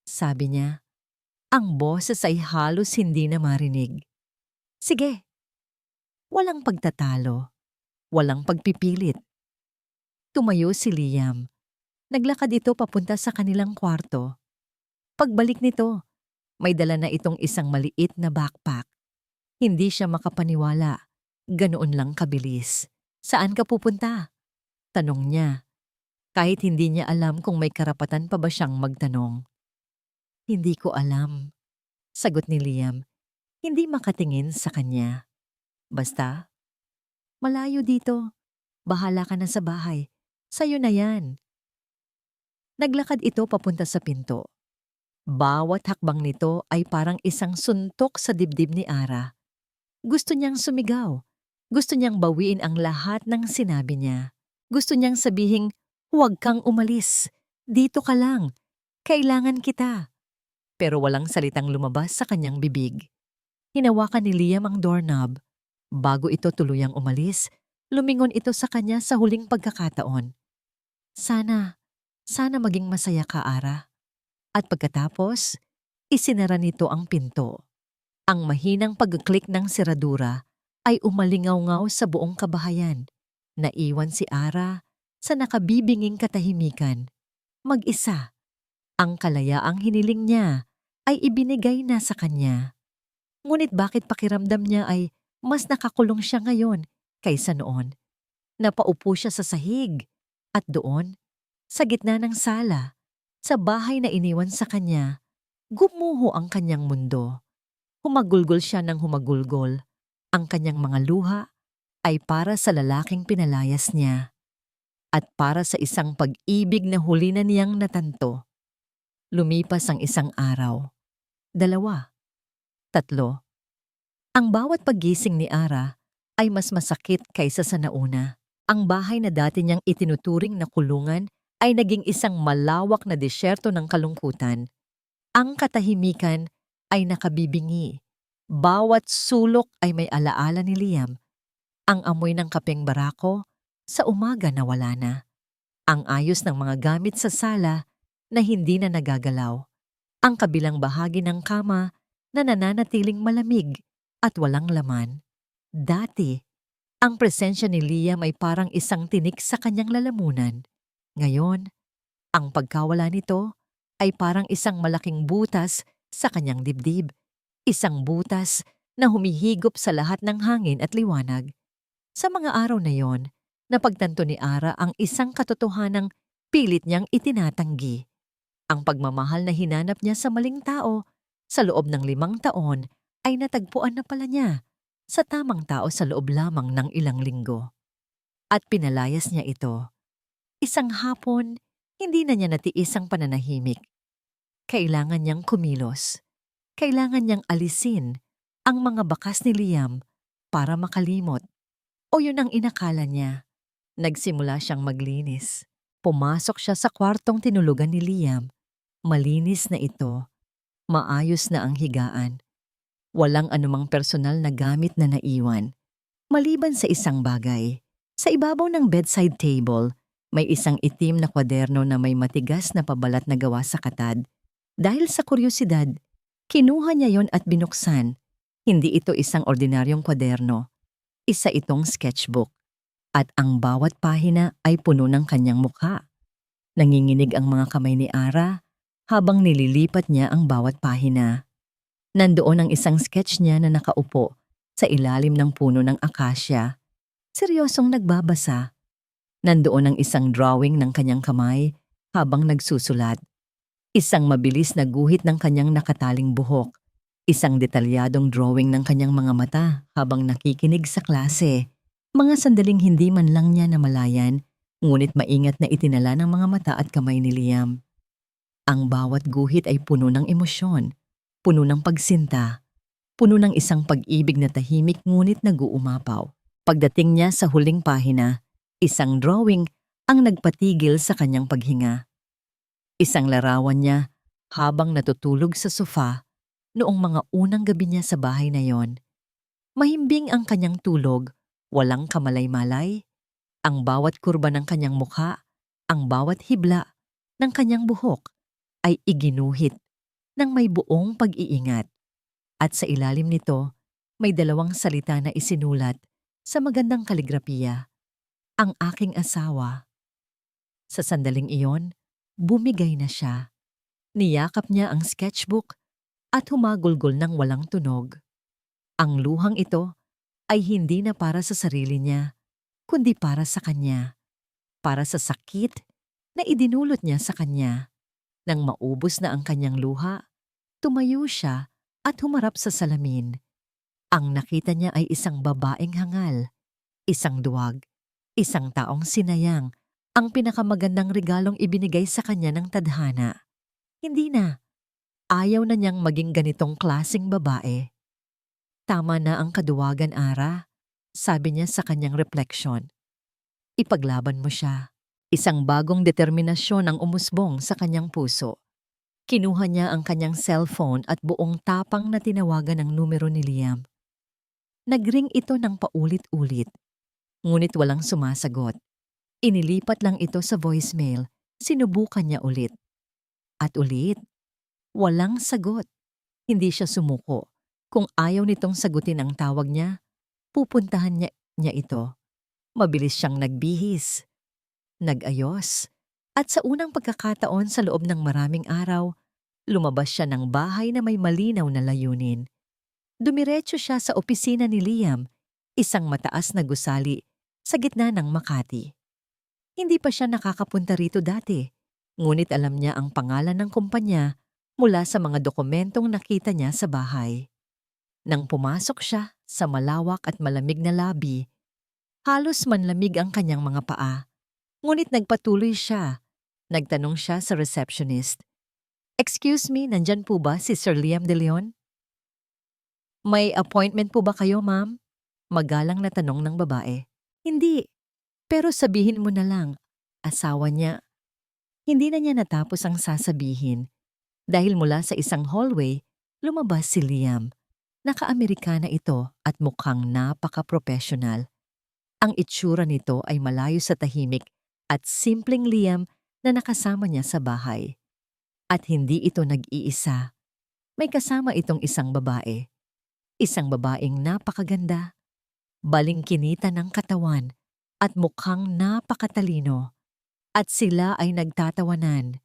Sabi niya, ang boses ay halos hindi na marinig. Sige. Walang pagtatalo. Walang pagpipilit. Tumayo si Liam. Naglakad ito papunta sa kanilang kwarto. Pagbalik nito, may dala na itong isang maliit na backpack. Hindi siya makapaniwala. Ganoon lang kabilis. Saan ka pupunta? Tanong niya. Kahit hindi niya alam kung may karapatan pa ba siyang magtanong. Hindi ko alam. Sagot ni Liam. Hindi makatingin sa kanya. Basta, malayo dito. Bahala ka na sa bahay. Sa'yo na yan. Naglakad ito papunta sa pinto. Bawat hakbang nito ay parang isang suntok sa dibdib ni Ara. Gusto niyang sumigaw. Gusto niyang bawiin ang lahat ng sinabi niya. Gusto niyang sabihing, huwag kang umalis. Dito ka lang. Kailangan kita. Pero walang salitang lumabas sa kanyang bibig. Hinawakan ni Liam ang doorknob. Bago ito tuluyang umalis, lumingon ito sa kanya sa huling pagkakataon. Sana maging masaya ka, Ara. At pagkatapos, isinara nito ang pinto. Ang mahinang pag-click ng seradura ay umalingaw-ngaw sa buong kabahayan. Naiwan si Ara sa nakabibinging katahimikan. Mag-isa. Ang kalayaang hiniling niya ay ibinigay na sa kanya. Ngunit bakit pakiramdam niya ay mas nakakulong siya ngayon kaysa noon? Napaupo siya sa sahig at doon, sa gitna ng sala, sa bahay na iniwan sa kanya, gumuho ang kanyang mundo. Humagulgol siya ng humagulgol. Ang kanyang mga luha ay para sa lalaking pinalayas niya at para sa isang pag-ibig na huli na niyang natanto. Lumipas ang isang araw, 2, 3. Ang bawat paggising ni Ara ay mas masakit kaysa sa nauna. Ang bahay na dati niyang itinuturing na kulungan ay naging isang malawak na disyerto ng kalungkutan. Ang katahimikan ay nakabibingi. Bawat sulok ay may alaala ni Liam. Ang amoy ng kapeng barako, sa umaga nawala na. Ang ayos ng mga gamit sa sala na hindi na nagagalaw. Ang kabilang bahagi ng kama na nananatiling malamig at walang laman. Dati, ang presensya ni Liam ay parang isang tinik sa kanyang lalamunan. Ngayon, ang pagkawala nito ay parang isang malaking butas sa kanyang dibdib. Isang butas na humihigop sa lahat ng hangin at liwanag. Sa mga araw na yon, napagtanto ni Ara ang isang katotohanang pilit niyang itinatanggi. Ang pagmamahal na hinanap niya sa maling tao Sa loob ng 5 taon ay natagpuan na pala niya sa tamang tao sa loob lamang ng ilang linggo. At pinalayas niya ito. Isang hapon, hindi na niya natiis ang pananahimik. Kailangan niyang kumilos. Kailangan niyang alisin ang mga bakas ni Liam para makalimot. O yun ang inakala niya. Nagsimula siyang maglinis. Pumasok siya sa kwartong tinulugan ni Liam. Malinis na ito. Maayos na ang higaan. Walang anumang personal na gamit na naiwan. Maliban sa isang bagay. Sa ibabaw ng bedside table, may isang itim na kwaderno na may matigas na pabalat na gawa sa katad. Dahil sa kuryosidad, kinuha niya yon at binuksan. Hindi ito isang ordinaryong kwaderno. Isa itong sketchbook. At ang bawat pahina ay puno ng kanyang mukha. Nanginginig ang mga kamay ni Ara habang nililipat niya ang bawat pahina. Nandoon ang isang sketch niya na nakaupo sa ilalim ng puno ng akasya. Seryosong nagbabasa. Nandoon ang isang drawing ng kanyang kamay habang nagsusulat. Isang mabilis na guhit ng kanyang nakataling buhok. Isang detalyadong drawing ng kanyang mga mata habang nakikinig sa klase. Mga sandaling hindi man lang niya namalayan, ngunit maingat na itinala ng mga mata at kamay ni Liam. Ang bawat guhit ay puno ng emosyon, puno ng pagsinta, puno ng isang pag-ibig na tahimik ngunit nag-uumapaw. Pagdating niya sa huling pahina, isang drawing ang nagpatigil sa kanyang paghinga. Isang larawan niya habang natutulog sa sofa noong mga unang gabi niya sa bahay na yon. Mahimbing ang kanyang tulog, walang kamalay-malay. Ang bawat kurba ng kanyang mukha, ang bawat hibla ng kanyang buhok ay iginuhit ng may buong pag-iingat. At sa ilalim nito, may 2 salita na isinulat sa magandang kaligrapiya. Ang aking asawa. Sa sandaling iyon, bumigay na siya. Niyakap niya ang sketchbook at humagulgol ng walang tunog. Ang luhang ito ay hindi na para sa sarili niya, kundi para sa kanya. Para sa sakit na idinulot niya sa kanya. Nang maubos na ang kanyang luha, tumayo siya at humarap sa salamin. Ang nakita niya ay isang babaeng hangal, isang duwag, isang taong sinayang, ang pinakamagandang regalong ibinigay sa kanya ng tadhana. Hindi na. Ayaw na niyang maging ganitong klaseng babae. Tama na ang kaduwagan, Ara, sabi niya sa kanyang refleksyon. Ipaglaban mo siya. Isang bagong determinasyon ang umusbong sa kanyang puso. Kinuha niya ang kanyang cellphone at buong tapang na tinawagan ang numero ni Liam. Nagring ito ng paulit-ulit, ngunit walang sumasagot. Inilipat lang ito sa voicemail, sinubukan niya ulit. At ulit, walang sagot. Hindi siya sumuko. Kung ayaw nitong sagutin ang tawag niya, pupuntahan niya ito. Mabilis siyang nagbihis, nag-ayos, at sa unang pagkakataon sa loob ng maraming araw, lumabas siya ng bahay na may malinaw na layunin. Dumiretso siya sa opisina ni Liam, isang mataas na gusali sa gitna ng Makati. Hindi pa siya nakakapunta rito dati, ngunit alam niya ang pangalan ng kumpanya mula sa mga dokumentong nakita niya sa bahay. Nang pumasok siya sa malawak at malamig na lobby, halos manlamig ang kanyang mga paa. Ngunit nagpatuloy siya. Nagtanong siya sa receptionist. "Excuse me, nandyan po ba si Sir Liam De Leon?" "May appointment po ba kayo, ma'am?" Magalang na tanong ng babae. "Hindi, pero sabihin mo na lang." Asawa niya. Hindi na niya natapos ang sasabihin dahil mula sa isang hallway, lumabas si Liam. Naka-Amerikana ito at mukhang napaka-professional. Ang itsura nito ay malayo sa tahimik at simpleng Liam na nakasama niya sa bahay. At hindi ito nag-iisa. May kasama itong isang babae. Isang babaeng napakaganda, balingkinita ng katawan at mukhang napakatalino. At sila ay nagtatawanan.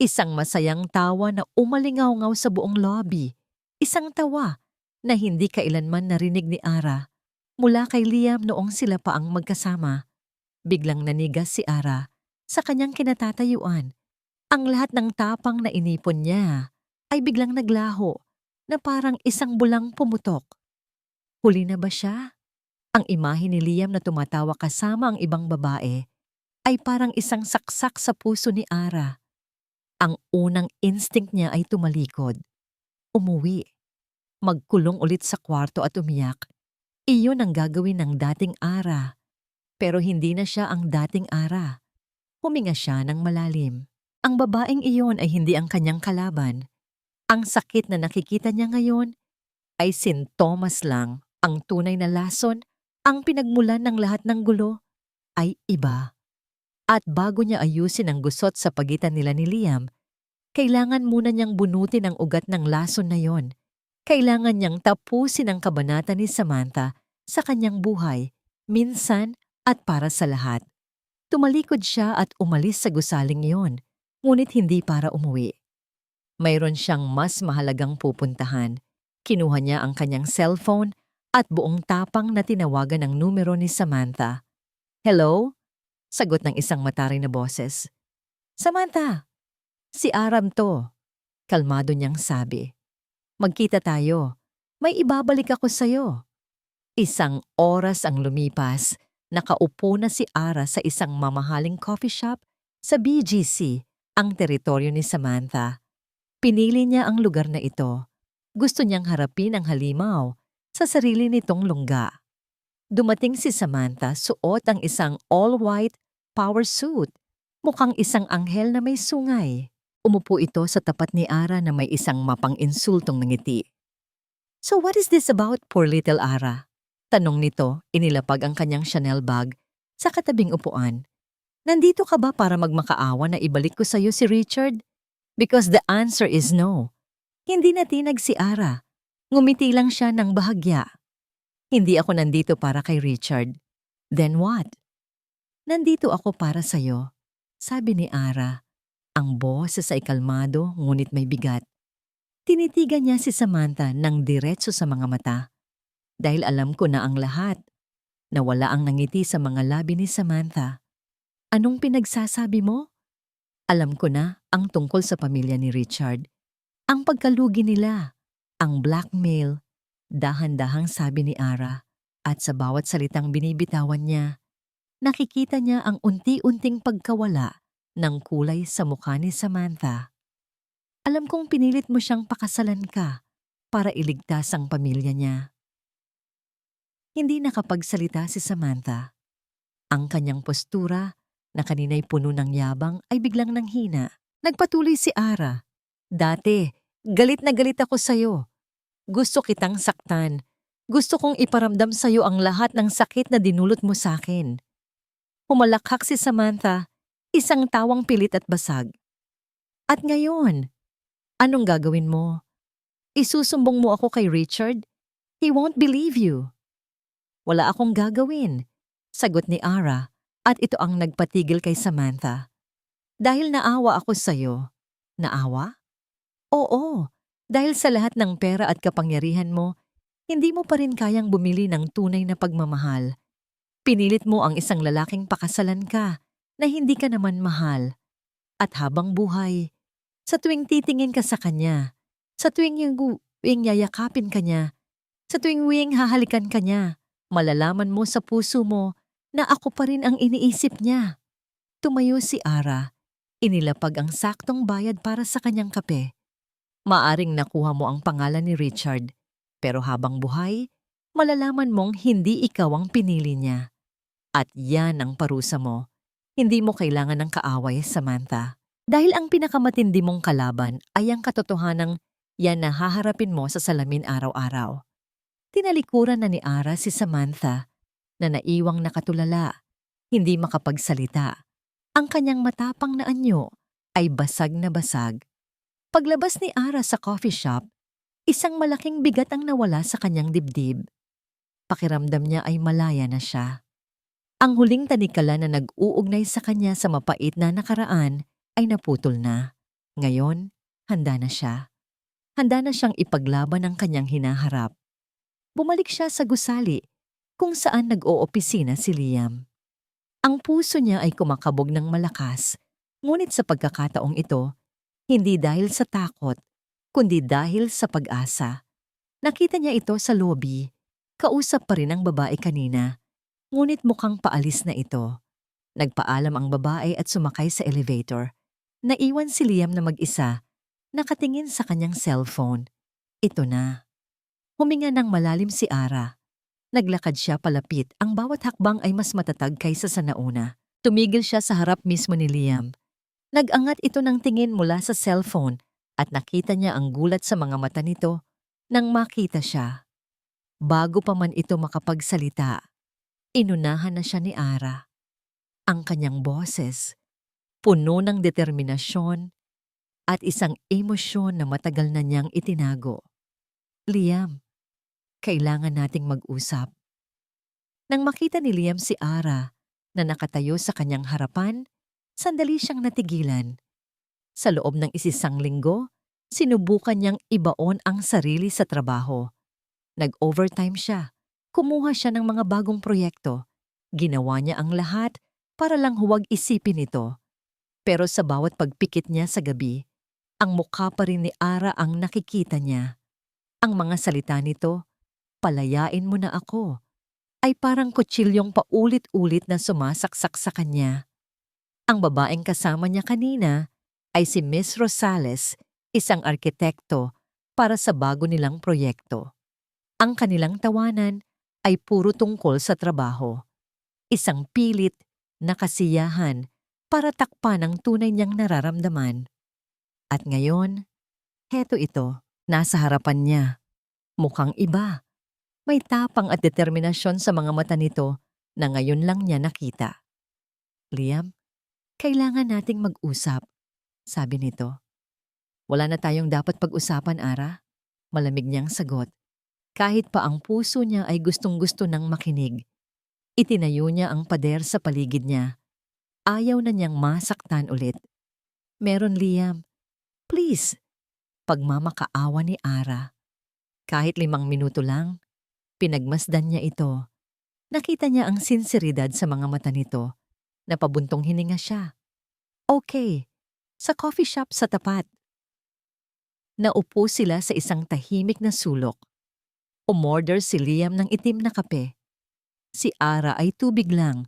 Isang masayang tawa na umalingaw-ngaw sa buong lobby. Isang tawa na hindi kailanman narinig ni Ara mula kay Liam noong sila pa ang magkasama. Biglang nanigas si Ara sa kanyang kinatatayuan. Ang lahat ng tapang na inipon niya ay biglang naglaho na parang isang bulang pumutok. Huli na ba siya? Ang imahe ni Liam na tumatawa kasama ang ibang babae ay parang isang saksak sa puso ni Ara. Ang unang instinct niya ay tumalikod, umuwi, magkulong ulit sa kwarto at umiyak. Iyon ang gagawin ng dating Ara. Pero hindi na siya ang dating Ara. Huminga siya ng malalim. Ang babaeng iyon ay hindi ang kanyang kalaban. Ang sakit na nakikita niya ngayon ay sintomas lang. Ang tunay na lason, ang pinagmulan ng lahat ng gulo, ay iba. At bago niya ayusin ang gusot sa pagitan nila ni Liam, kailangan muna niyang bunutin ang ugat ng lason na yon. Kailangan niyang tapusin ang kabanata ni Samantha sa kanyang buhay, minsan at para sa lahat. Tumalikod siya at umalis sa gusaling iyon, ngunit hindi para umuwi. Mayroon siyang mas mahalagang pupuntahan. Kinuha niya ang kanyang cellphone at buong tapang na tinawagan ang numero ni Samantha. "Hello?" Sagot ng isang mataray na boses. "Samantha, si Aram to." Kalmado niyang sabi. "Magkita tayo. May ibabalik ako sa'yo." Isang oras ang lumipas. Nakaupo na si Ara sa isang mamahaling coffee shop sa BGC, ang teritoryo ni Samantha. Pinili niya ang lugar na ito. Gusto niyang harapin ang halimaw sa sarili nitong lungga. Dumating si Samantha, suot ang isang all-white power suit. Mukhang isang anghel na may sungay. Umupo ito sa tapat ni Ara na may isang mapang-insultong ngiti. "So what is this about, poor little Ara?" Tanong nito, inilapag ang kanyang Chanel bag sa katabing upuan. "Nandito ka ba para magmakaawa na ibalik ko sa'yo si Richard?" Because the answer is no. Hindi natinag si Ara. Ngumiti lang siya ng bahagya. "Hindi ako nandito para kay Richard." "Then what?" "Nandito ako para sa'yo," sabi ni Ara. Ang boses ay kalmado ngunit may bigat. Tinitigan niya si Samantha ng diretso sa mga mata. "Dahil alam ko na ang lahat." Nawala ang nangiti sa mga labi ni Samantha. "Anong pinagsasabi mo?" "Alam ko na ang tungkol sa pamilya ni Richard. Ang pagkalugi nila, ang blackmail." Dahan-dahang sabi ni Ara, at sa bawat salitang binibitawan niya, nakikita niya ang unti-unting pagkawala ng kulay sa mukha ni Samantha. "Alam kong pinilit mo siyang pakasalan ka para iligtas ang pamilya niya." Hindi nakapagsalita si Samantha. Ang kanyang postura, na kanina'y puno ng yabang, ay biglang nanghina. Nagpatuloy si Ara. "Dati, galit na galit ako sa'yo. Gusto kitang saktan. Gusto kong iparamdam sa'yo ang lahat ng sakit na dinulot mo sa'kin." Humalakhak si Samantha, isang tawang pilit at basag. "At ngayon, anong gagawin mo? Isusumbong mo ako kay Richard? He won't believe you." "Wala akong gagawin," sagot ni Ara, at ito ang nagpatigil kay Samantha. "Dahil naawa ako sa'yo." "Naawa?" "Oo, dahil sa lahat ng pera at kapangyarihan mo, hindi mo pa rin kayang bumili ng tunay na pagmamahal. Pinilit mo ang isang lalaking pakasalan ka na hindi ka naman mahal. At habang buhay, sa tuwing titingin ka sa kanya, sa tuwing yayakapin ka niya, sa tuwing hahalikan ka niya, malalaman mo sa puso mo na ako pa rin ang iniisip niya." Tumayo si Ara. Inilapag ang saktong bayad para sa kanyang kape. "Maaring nakuha mo ang pangalan ni Richard, pero habang buhay, malalaman mong hindi ikaw ang pinili niya. At yan ang parusa mo. Hindi mo kailangan ng kaaway, Samantha. Dahil ang pinakamatindi mong kalaban ay ang katotohanang yan na haharapin mo sa salamin araw-araw." Tinalikuran na ni Ara si Samantha na naiwang nakatulala, hindi makapagsalita. Ang kanyang matapang na anyo ay basag na basag. Paglabas ni Ara sa coffee shop, isang malaking bigat ang nawala sa kanyang dibdib. Pakiramdam niya ay malaya na siya. Ang huling tanikala na nag-uugnay sa kanya sa mapait na nakaraan ay naputol na. Ngayon, handa na siya. Handa na siyang ipaglaban ang kanyang hinaharap. Bumalik siya sa gusali kung saan nag-oopisina si Liam. Ang puso niya ay kumakabog ng malakas, ngunit sa pagkakataong ito, hindi dahil sa takot, kundi dahil sa pag-asa. Nakita niya ito sa lobby. Kausap pa rin ang babae kanina, ngunit mukhang paalis na ito. Nagpaalam ang babae at sumakay sa elevator. Naiwan si Liam na mag-isa, nakatingin sa kanyang cellphone. Ito na. Huminga ng malalim si Ara. Naglakad siya palapit, ang bawat hakbang ay mas matatag kaysa sa nauna. Tumigil siya sa harap mismo ni Liam. Nag-angat ito ng tingin mula sa cellphone at nakita niya ang gulat sa mga mata nito nang makita siya. Bago pa man ito makapagsalita, inunahan na siya ni Ara. Ang kanyang boses, puno ng determinasyon at isang emosyon na matagal na niyang itinago. Liam, kailangan nating mag-usap. Nang makita ni Liam si Ara na nakatayo sa kanyang harapan, sandali siyang natigilan. Sa loob ng isang linggo, sinubukan niyang ibaon ang sarili sa trabaho. Nag-overtime siya. Kumuha siya ng mga bagong proyekto. Ginawa niya ang lahat para lang huwag isipin ito. Pero sa bawat pagpikit niya sa gabi, ang mukha pa rin ni Ara ang nakikita niya. Ang mga salita nito, "Palayain mo na ako," ay parang kutsilyong paulit-ulit na sumasaksak sa kanya. Ang babaeng kasama niya kanina ay si Miss Rosales, isang arkitekto para sa bago nilang proyekto. Ang kanilang tawanan ay puro tungkol sa trabaho. Isang pilit na kasiyahan para takpan ang tunay niyang nararamdaman. At ngayon, heto ito, nasa harapan niya. Mukhang iba. May tapang at determinasyon sa mga mata nito na ngayon lang niya nakita. "Liam, kailangan nating mag-usap," sabi nito. "Wala na tayong dapat pag-usapan, Ara," malamig niyang sagot. Kahit pa ang puso niya ay gustong-gusto nang makinig. Itinayo niya ang pader sa paligid niya. Ayaw na niyang masaktan ulit. "Meron, Liam. Please." Pagmamakaawa ni Ara. Kahit 5 minuto lang, pinagmasdan niya ito. Nakita niya ang sinseridad sa mga mata nito. Napabuntong hininga siya. "Okay, sa coffee shop sa tapat." Naupo sila sa isang tahimik na sulok. Umorder si Liam ng itim na kape. Si Ara ay tubig lang.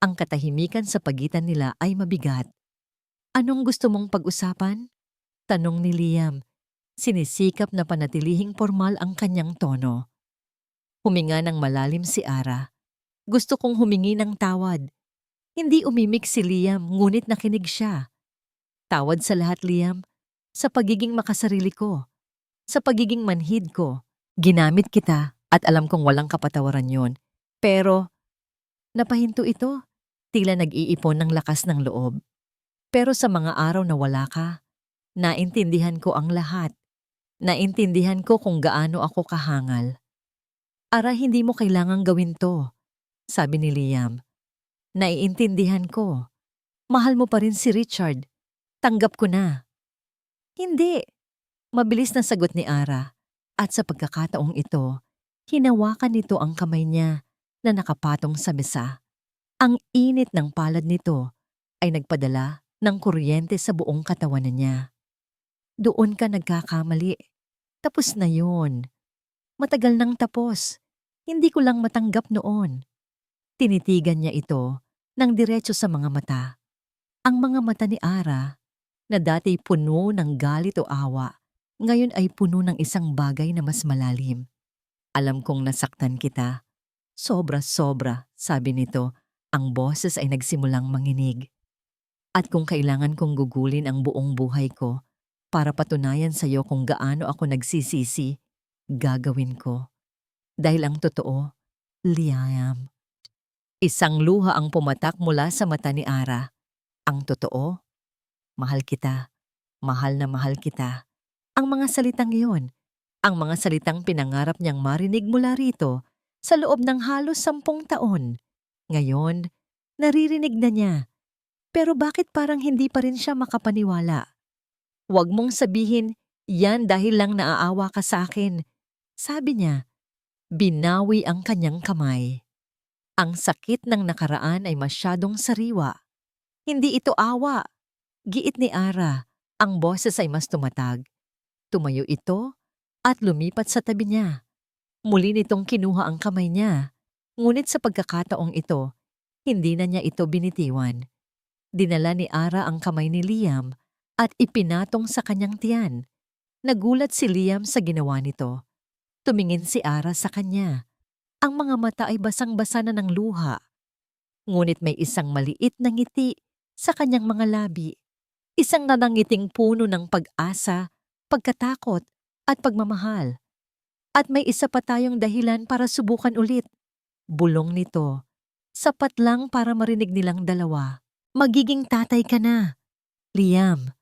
Ang katahimikan sa pagitan nila ay mabigat. "Anong gusto mong pag-usapan?" tanong ni Liam. Sinisikap na panatilihing formal ang kanyang tono. Huminga ng malalim si Ara. "Gusto kong humingi ng tawad." Hindi umimik si Liam, ngunit nakinig siya. "Tawad sa lahat, Liam. Sa pagiging makasarili ko. Sa pagiging manhid ko. Ginamit kita at alam kong walang kapatawaran yon. Pero, napahinto ito. Tila nag-iipon ng lakas ng loob. Pero sa mga araw na wala ka, naintindihan ko ang lahat. Naintindihan ko kung gaano ako kahangal." "Ara, hindi mo kailangang gawin to," sabi ni Liam. "Naiintindihan ko. Mahal mo pa rin si Richard. Tanggap ko na." "Hindi," mabilis na sagot ni Ara. At sa pagkakataong ito, hinawakan nito ang kamay niya na nakapatong sa mesa. Ang init ng palad nito ay nagpadala ng kuryente sa buong katawan niya. "Doon ka nagkakamali. Tapos na yun. Matagal nang tapos. Hindi ko lang matanggap noon." Tinitigan niya ito ng diretso sa mga mata. Ang mga mata ni Ara, na dati puno ng galit o awa, ngayon ay puno ng isang bagay na mas malalim. "Alam kong nasaktan kita. Sobra-sobra," sabi nito. Ang boses ay nagsimulang manginig. "At kung kailangan kong gugulin ang buong buhay ko para patunayan sa iyo kung gaano ako nagsisisi, gagawin ko. Dahil ang totoo, Liam." Isang luha ang pumatak mula sa mata ni Ara. Ang totoo, mahal kita. Mahal na mahal kita. Ang mga salitang iyon, ang mga salitang pinangarap niyang marinig mula rito sa loob ng halos 10 taon. Ngayon, naririnig na niya. Pero bakit parang hindi pa rin siya makapaniwala? "Huwag mong sabihin, yan dahil lang naaawa ka sa akin," sabi niya. Binawi ang kanyang kamay. Ang sakit ng nakaraan ay masyadong sariwa. "Hindi ito awa," giit ni Ara. Ang boses ay mas tumatag. Tumayo ito at lumipat sa tabi niya. Muli nitong kinuha ang kamay niya. Ngunit sa pagkakataong ito, hindi na niya ito binitiwan. Dinala ni Ara ang kamay ni Liam at ipinatong sa kanyang tiyan. Nagulat si Liam sa ginawa nito. Tumingin si Ara sa kanya. Ang mga mata ay basang-basa na ng luha. Ngunit may isang maliit na ngiti sa kanyang mga labi. Isang nanangiting puno ng pag-asa, pagkatakot at pagmamahal. At may isa pa tayong dahilan para subukan ulit. Bulong nito. Sapat lang para marinig nilang dalawa. Magiging tatay ka na, Liam.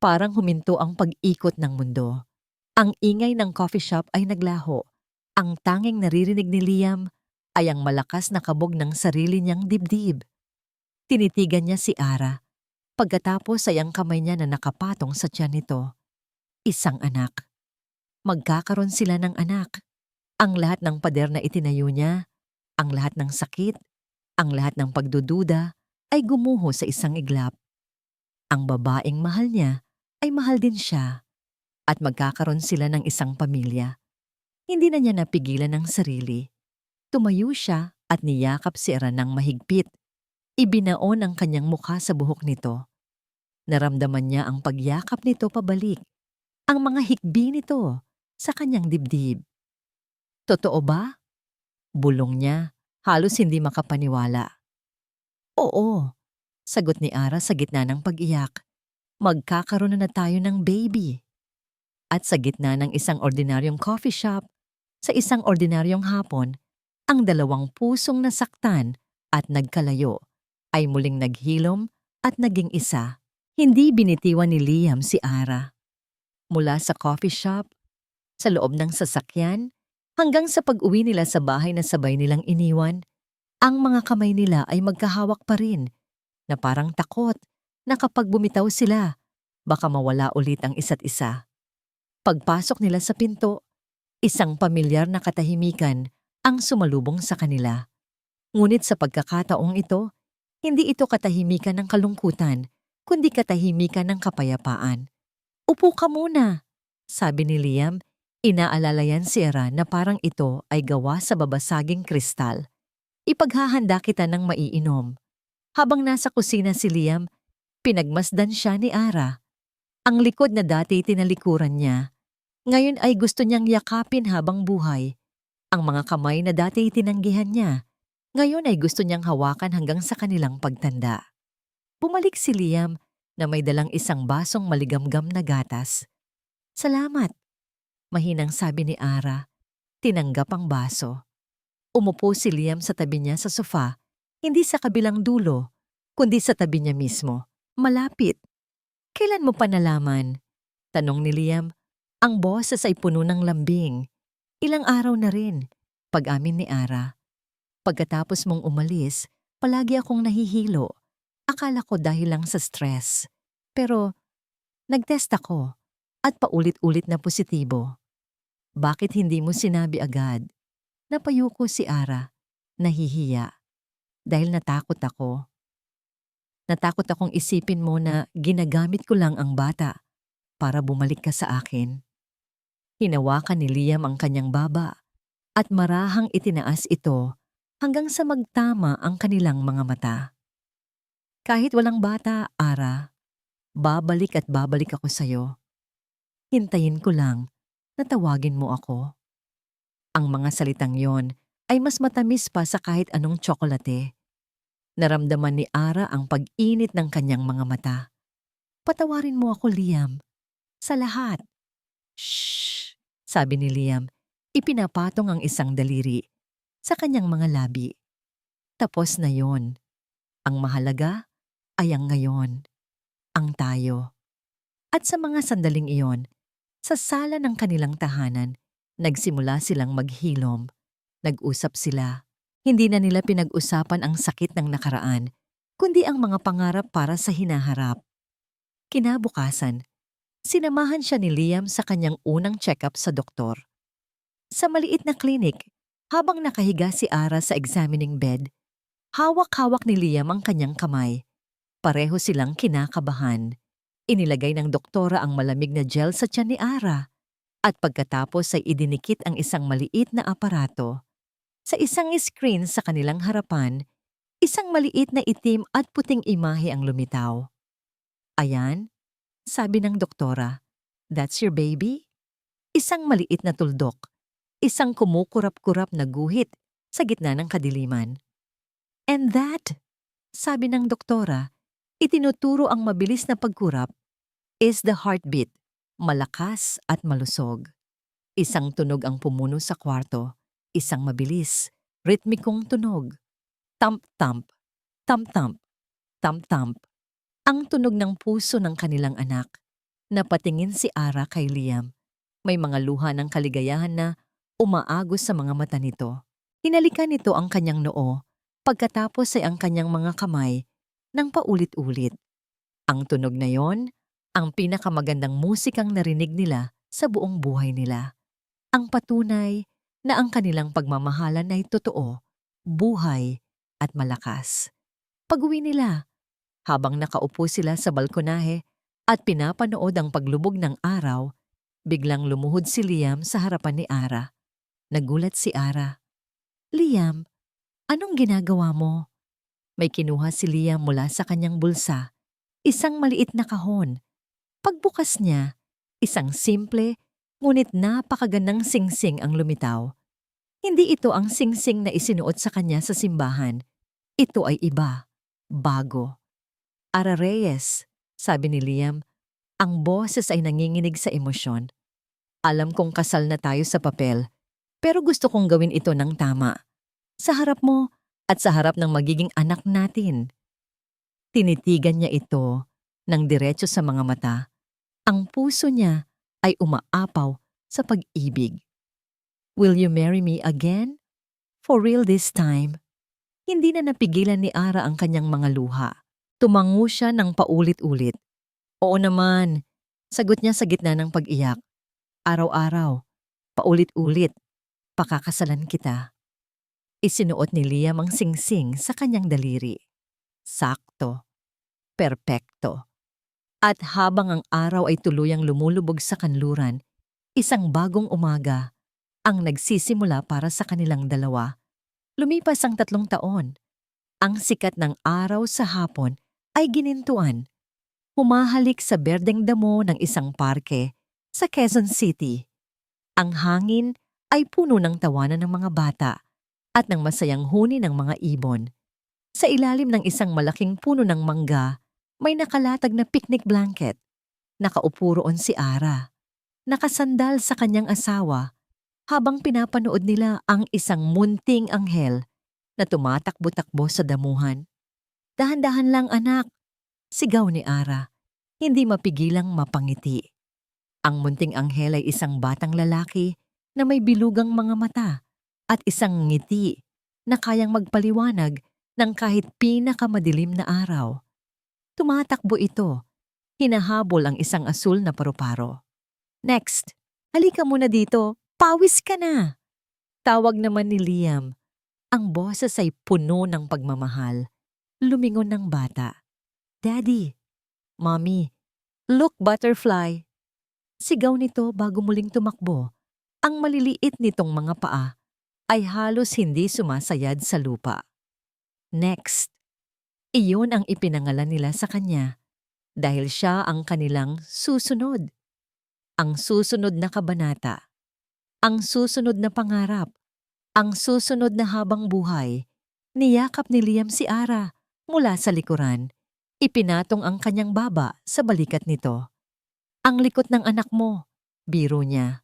Parang huminto ang pag-ikot ng mundo. Ang ingay ng coffee shop ay naglaho. Ang tanging naririnig ni Liam ay ang malakas na kabog ng sarili niyang dibdib. Tinitigan niya si Ara. Pagkatapos ay ang kamay niya na nakapatong sa tiyan nito. Isang anak. Magkakaroon sila ng anak. Ang lahat ng pader na itinayo niya, ang lahat ng sakit, ang lahat ng pagdududa ay gumuho sa isang iglap. Ang babaeng mahal niya ay mahal din siya at magkakaroon sila ng isang pamilya. Hindi na niya napigilan ang sarili. Tumayo siya at niyakap si Ara ng mahigpit. Ibinaon ang kanyang mukha sa buhok nito. Naramdaman niya ang pagyakap nito pabalik. Ang mga hikbi nito sa kanyang dibdib. Totoo ba? Bulong niya, halos hindi makapaniwala. Oo, sagot ni Ara sa gitna ng pag-iyak. Magkakaroon na tayo ng baby. At sa gitna ng isang ordinaryong coffee shop, sa isang ordinaryong hapon, ang dalawang pusong nasaktan at nagkalayo ay muling naghilom at naging isa. Hindi binitiwan ni Liam si Ara. Mula sa coffee shop, sa loob ng sasakyan, hanggang sa pag-uwi nila sa bahay na sabay nilang iniwan, ang mga kamay nila ay magkahawak pa rin, na parang takot na kapag bumitaw sila, baka mawala ulit ang isa't isa. Pagpasok nila sa pinto, isang pamilyar na katahimikan ang sumalubong sa kanila. Ngunit sa pagkakataong ito, hindi ito katahimikan ng kalungkutan, kundi katahimikan ng kapayapaan. Upo ka muna, sabi ni Liam. Inaalalayan si Ara na parang ito ay gawa sa babasaging kristal. Ipaghahanda kita ng maiinom. Habang nasa kusina si Liam, pinagmasdan siya ni Ara. Ang likod na dati tinalikuran niya, ngayon ay gusto niyang yakapin habang buhay. Ang mga kamay na dati tinanggihan niya, ngayon ay gusto niyang hawakan hanggang sa kanilang pagtanda. Bumalik si Liam na may dalang isang basong maligamgam na gatas. Salamat, mahinang sabi ni Ara. Tinanggap ang baso. Umupo si Liam sa tabi niya sa sofa, hindi sa kabilang dulo, kundi sa tabi niya mismo, malapit. Kailan mo pa nalaman? Tanong ni Liam. Ang boses ay puno ng lambing. Ilang araw na rin, pag-amin ni Ara. Pagkatapos mong umalis, palagi akong nahihilo. Akala ko dahil lang sa stress. Pero, nagtest ako at paulit-ulit na positibo. Bakit hindi mo sinabi agad? Napayuko si Ara, nahihiya. Dahil natakot ako. Natakot akong isipin mo na ginagamit ko lang ang bata para bumalik ka sa akin. Hinawakan ni Liam ang kanyang baba at marahang itinaas ito hanggang sa magtama ang kanilang mga mata. Kahit walang bata, Ara, babalik at babalik ako sa'yo. Hintayin ko lang na tawagin mo ako. Ang mga salitang yon ay mas matamis pa sa kahit anong tsokolate. Naramdaman ni Ara ang pag-init ng kanyang mga mata. Patawarin mo ako, Liam. Sa lahat. Shhh, sabi ni Liam. Ipinapatong ang isang daliri sa kanyang mga labi. Tapos na yon. Ang mahalaga ay ang ngayon. Ang tayo. At sa mga sandaling iyon, sa sala ng kanilang tahanan, nagsimula silang maghilom. Nag-usap sila. Hindi na nila pinag-usapan ang sakit ng nakaraan, kundi ang mga pangarap para sa hinaharap. Kinabukasan, sinamahan siya ni Liam sa kanyang unang check-up sa doktor. Sa maliit na klinik, habang nakahiga si Ara sa examining bed, hawak-hawak ni Liam ang kanyang kamay. Pareho silang kinakabahan. Inilagay ng doktora ang malamig na gel sa tiyan ni Ara at pagkatapos ay idinikit ang isang maliit na aparato. Sa isang screen sa kanilang harapan, isang maliit na itim at puting imahe ang lumitaw. "Ayan," sabi ng doktora, "that's your baby?" Isang maliit na tuldok, isang kumukurap-kurap na guhit sa gitna ng kadiliman. "And that," sabi ng doktora, itinuturo ang mabilis na pagkurap, "is the heartbeat, malakas at malusog." Isang tunog ang pumuno sa kwarto, isang mabilis, ritmikong tunog. Tamp-tamp, tamp-tamp, tamp-tamp. Ang tunog ng puso ng kanilang anak. Napatingin si Ara kay Liam. May mga luha ng kaligayahan na umaagos sa mga mata nito. Hinalikan nito ang kanyang noo, pagkatapos ay ang kanyang mga kamay nang paulit-ulit. Ang tunog na yon, ang pinakamagandang musikang narinig nila sa buong buhay nila. Ang patunay na ang kanilang pagmamahalan ay totoo, buhay at malakas. Pag-uwi nila, habang nakaupo sila sa balkonahe at pinapanood ang paglubog ng araw, biglang lumuhod si Liam sa harapan ni Ara. Nagulat si Ara. "Liam, anong ginagawa mo?" May kinuha si Liam mula sa kanyang bulsa, isang maliit na kahon. Pagbukas niya, isang simple ngunit napakagandang singsing ang lumitaw. Hindi ito ang singsing na isinuot sa kanya sa simbahan. Ito ay iba, bago. "Ara Reyes," sabi ni Liam, ang boses ay nanginginig sa emosyon. "Alam kong kasal na tayo sa papel, pero gusto kong gawin ito ng tama. Sa harap mo at sa harap ng magiging anak natin." Tinitigan niya ito ng diretso sa mga mata. Ang puso niya ay umaapaw sa pag-ibig. "Will you marry me again? For real this time?" Hindi na napigilan ni Ara ang kanyang mga luha. Tumango siya ng paulit-ulit. "Oo naman," sagot niya sa gitna ng pag-iyak. "Araw-araw, paulit-ulit, pakakasalan kita." Isinuot ni Liam ang singsing sa kanyang daliri. Sakto, perpekto. At habang ang araw ay tuluyang lumulubog sa kanluran, isang bagong umaga ang nagsisimula para sa kanilang dalawa. Lumipas ang 3 taon. Ang sikat ng araw sa hapon ay ginintuan. Humahalik sa berdeng damo ng isang parke sa Quezon City. Ang hangin ay puno ng tawanan ng mga bata at ng masayang huni ng mga ibon. Sa ilalim ng isang malaking puno ng mangga, may nakalatag na picnic blanket. Nakaupo roon si Ara, nakasandal sa kanyang asawa, habang pinapanood nila ang isang munting anghel na tumatakbo-takbo sa damuhan. "Dahan-dahan lang, anak," sigaw ni Ara, hindi mapigilang mapangiti. Ang munting anghel ay isang batang lalaki na may bilugang mga mata at isang ngiti na kayang magpaliwanag ng kahit pinakamadilim na araw. Tumatakbo ito, hinahabol ang isang asul na paru-paro. "Next, halika muna dito, pawis ka na," tawag naman ni Liam. Ang boses ay puno ng pagmamahal. Lumingon ng bata. "Daddy, Mommy, look butterfly." Sigaw nito bago muling tumakbo. Ang maliliit nitong mga paa ay halos hindi sumasayad sa lupa. Next. Iyon ang ipinangalan nila sa kanya dahil siya ang kanilang susunod. Ang susunod na kabanata. Ang susunod na pangarap. Ang susunod na habang buhay. Niyakap ni Liam si Ara mula sa likuran. Ipinatong ang kanyang baba sa balikat nito. "Ang likot ng anak mo," biro niya.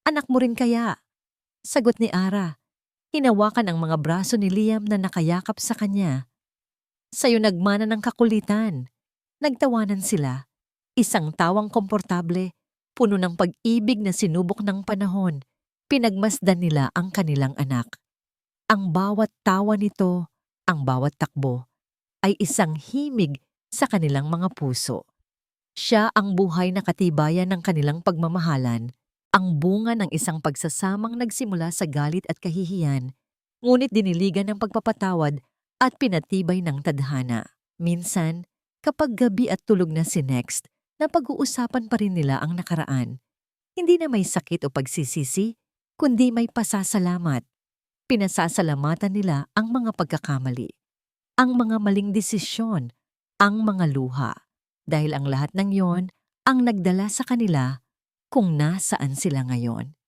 "Anak mo rin kaya?" Sagot ni Ara. Hinawakan ang mga braso ni Liam na nakayakap sa kanya. "Sa'yo nagmana ng kakulitan." Nagtawanan sila. Isang tawang komportable, puno ng pag-ibig na sinubok ng panahon. Pinagmasdan nila ang kanilang anak. Ang bawat tawa nito, ang bawat takbo, ay isang himig sa kanilang mga puso. Siya ang buhay na katibayan ng kanilang pagmamahalan, ang bunga ng isang pagsasamang nagsimula sa galit at kahihiyan, ngunit diniligan ng pagpapatawad at pinatibay ng tadhana. Minsan, kapag gabi at tulog na si Next, Napag-uusapan pa rin nila ang nakaraan. Hindi na may sakit o pagsisisi, kundi may pasasalamat. Pinasasalamatan nila ang mga pagkakamali, ang mga maling desisyon, ang mga luha. Dahil ang lahat ng yon ang nagdala sa kanila kung nasaan sila ngayon.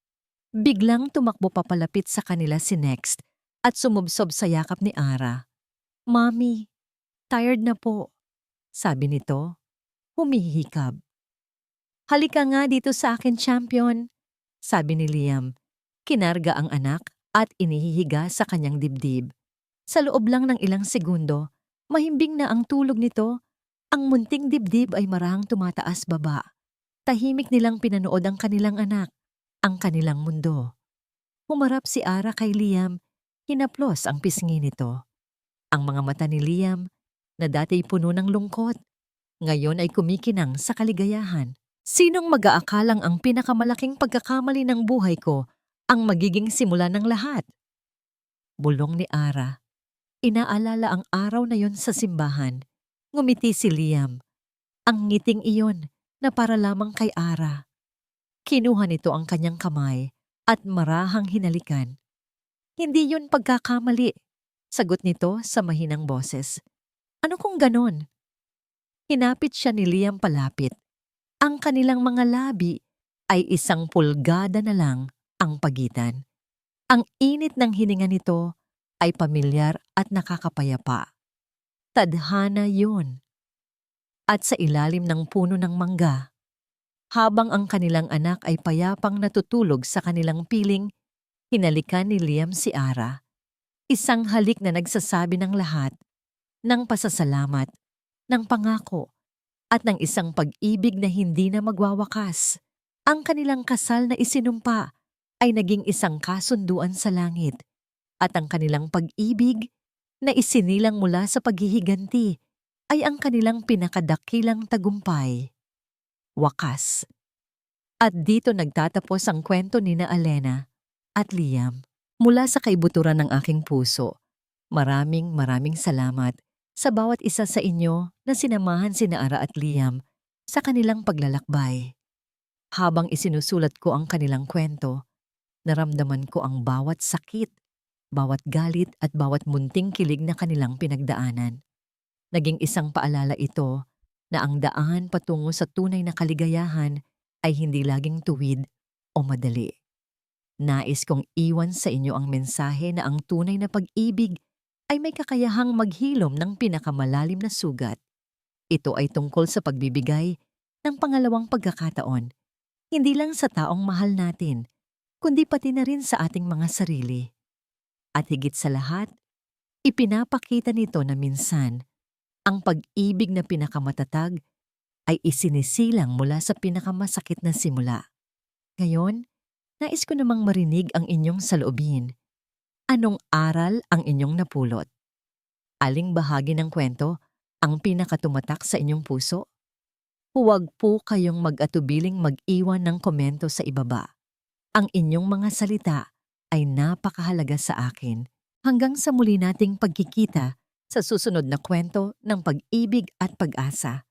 Biglang tumakbo papalapit sa kanila si Next at sumubsob sa yakap ni Ara. "Mommy, tired na po," sabi nito, humihikab. "Halika nga dito sa akin, champion," sabi ni Liam. Kinarga ang anak at inihihiga sa kanyang dibdib. Sa loob lang ng ilang segundo, mahimbing na ang tulog nito. Ang munting dibdib ay marahang tumataas baba. Tahimik nilang pinanood ang kanilang anak, ang kanilang mundo. Humarap si Ara kay Liam, hinaplos ang pisngi nito. Ang mga mata ni Liam, na dati puno ng lungkot, ngayon ay kumikinang sa kaligayahan. Sinong mag-aakalang ang pinakamalaking pagkakamali ng buhay ko ang magiging simula ng lahat? Bulong ni Ara. Inaalala ang araw na yon sa simbahan. Ngumiti si Liam. Ang ngiting iyon na para lamang kay Ara. Kinuha nito ang kanyang kamay at marahang hinalikan. "Hindi yun pagkakamali," sagot nito sa mahinang boses. "Ano kung ganon?" Hinapit siya ni Liam palapit. Ang kanilang mga labi ay 1 pulgada na lang ang pagitan. Ang init ng hininga nito ay pamilyar at nakakapayapa. Tadhana yun. At sa ilalim ng puno ng mangga, habang ang kanilang anak ay payapang natutulog sa kanilang piling, hinalikan ni Liam si Ara. Isang halik na nagsasabi ng lahat, ng pasasalamat, ng pangako, at ng isang pag-ibig na hindi na magwawakas. Ang kanilang kasal na isinumpa ay naging isang kasunduan sa langit, at ang kanilang pag-ibig na isinilang mula sa paghihiganti ay ang kanilang pinakadakilang tagumpay. Wakas. At dito nagtatapos ang kwento ni na Alena at Liam. Mula sa kaibuturan ng aking puso, maraming salamat sa bawat isa sa inyo na sinamahan sina Ara at Liam sa kanilang paglalakbay. Habang isinusulat ko ang kanilang kwento, naramdaman ko ang bawat sakit, bawat galit at bawat munting kilig na kanilang pinagdaanan. Naging isang paalala ito na ang daan patungo sa tunay na kaligayahan ay hindi laging tuwid o madali. Nais kong iwan sa inyo ang mensahe na ang tunay na pag-ibig ay may kakayahang maghilom ng pinakamalalim na sugat. Ito ay tungkol sa pagbibigay ng pangalawang pagkakataon, hindi lang sa taong mahal natin, kundi pati na rin sa ating mga sarili. At higit sa lahat, ipinapakita nito na minsan, ang pag-ibig na pinakamatatag ay isinisilang mula sa pinakamasakit na simula. Ngayon, nais ko namang marinig ang inyong saloobin. Anong aral ang inyong napulot? Aling bahagi ng kwento ang pinakatumatak sa inyong puso? Huwag po kayong mag-atubiling mag-iwan ng komento sa ibaba. Ang inyong mga salita ay napakahalaga sa akin. Hanggang sa muli nating pagkikita sa susunod na kwento ng pag-ibig at pag-asa.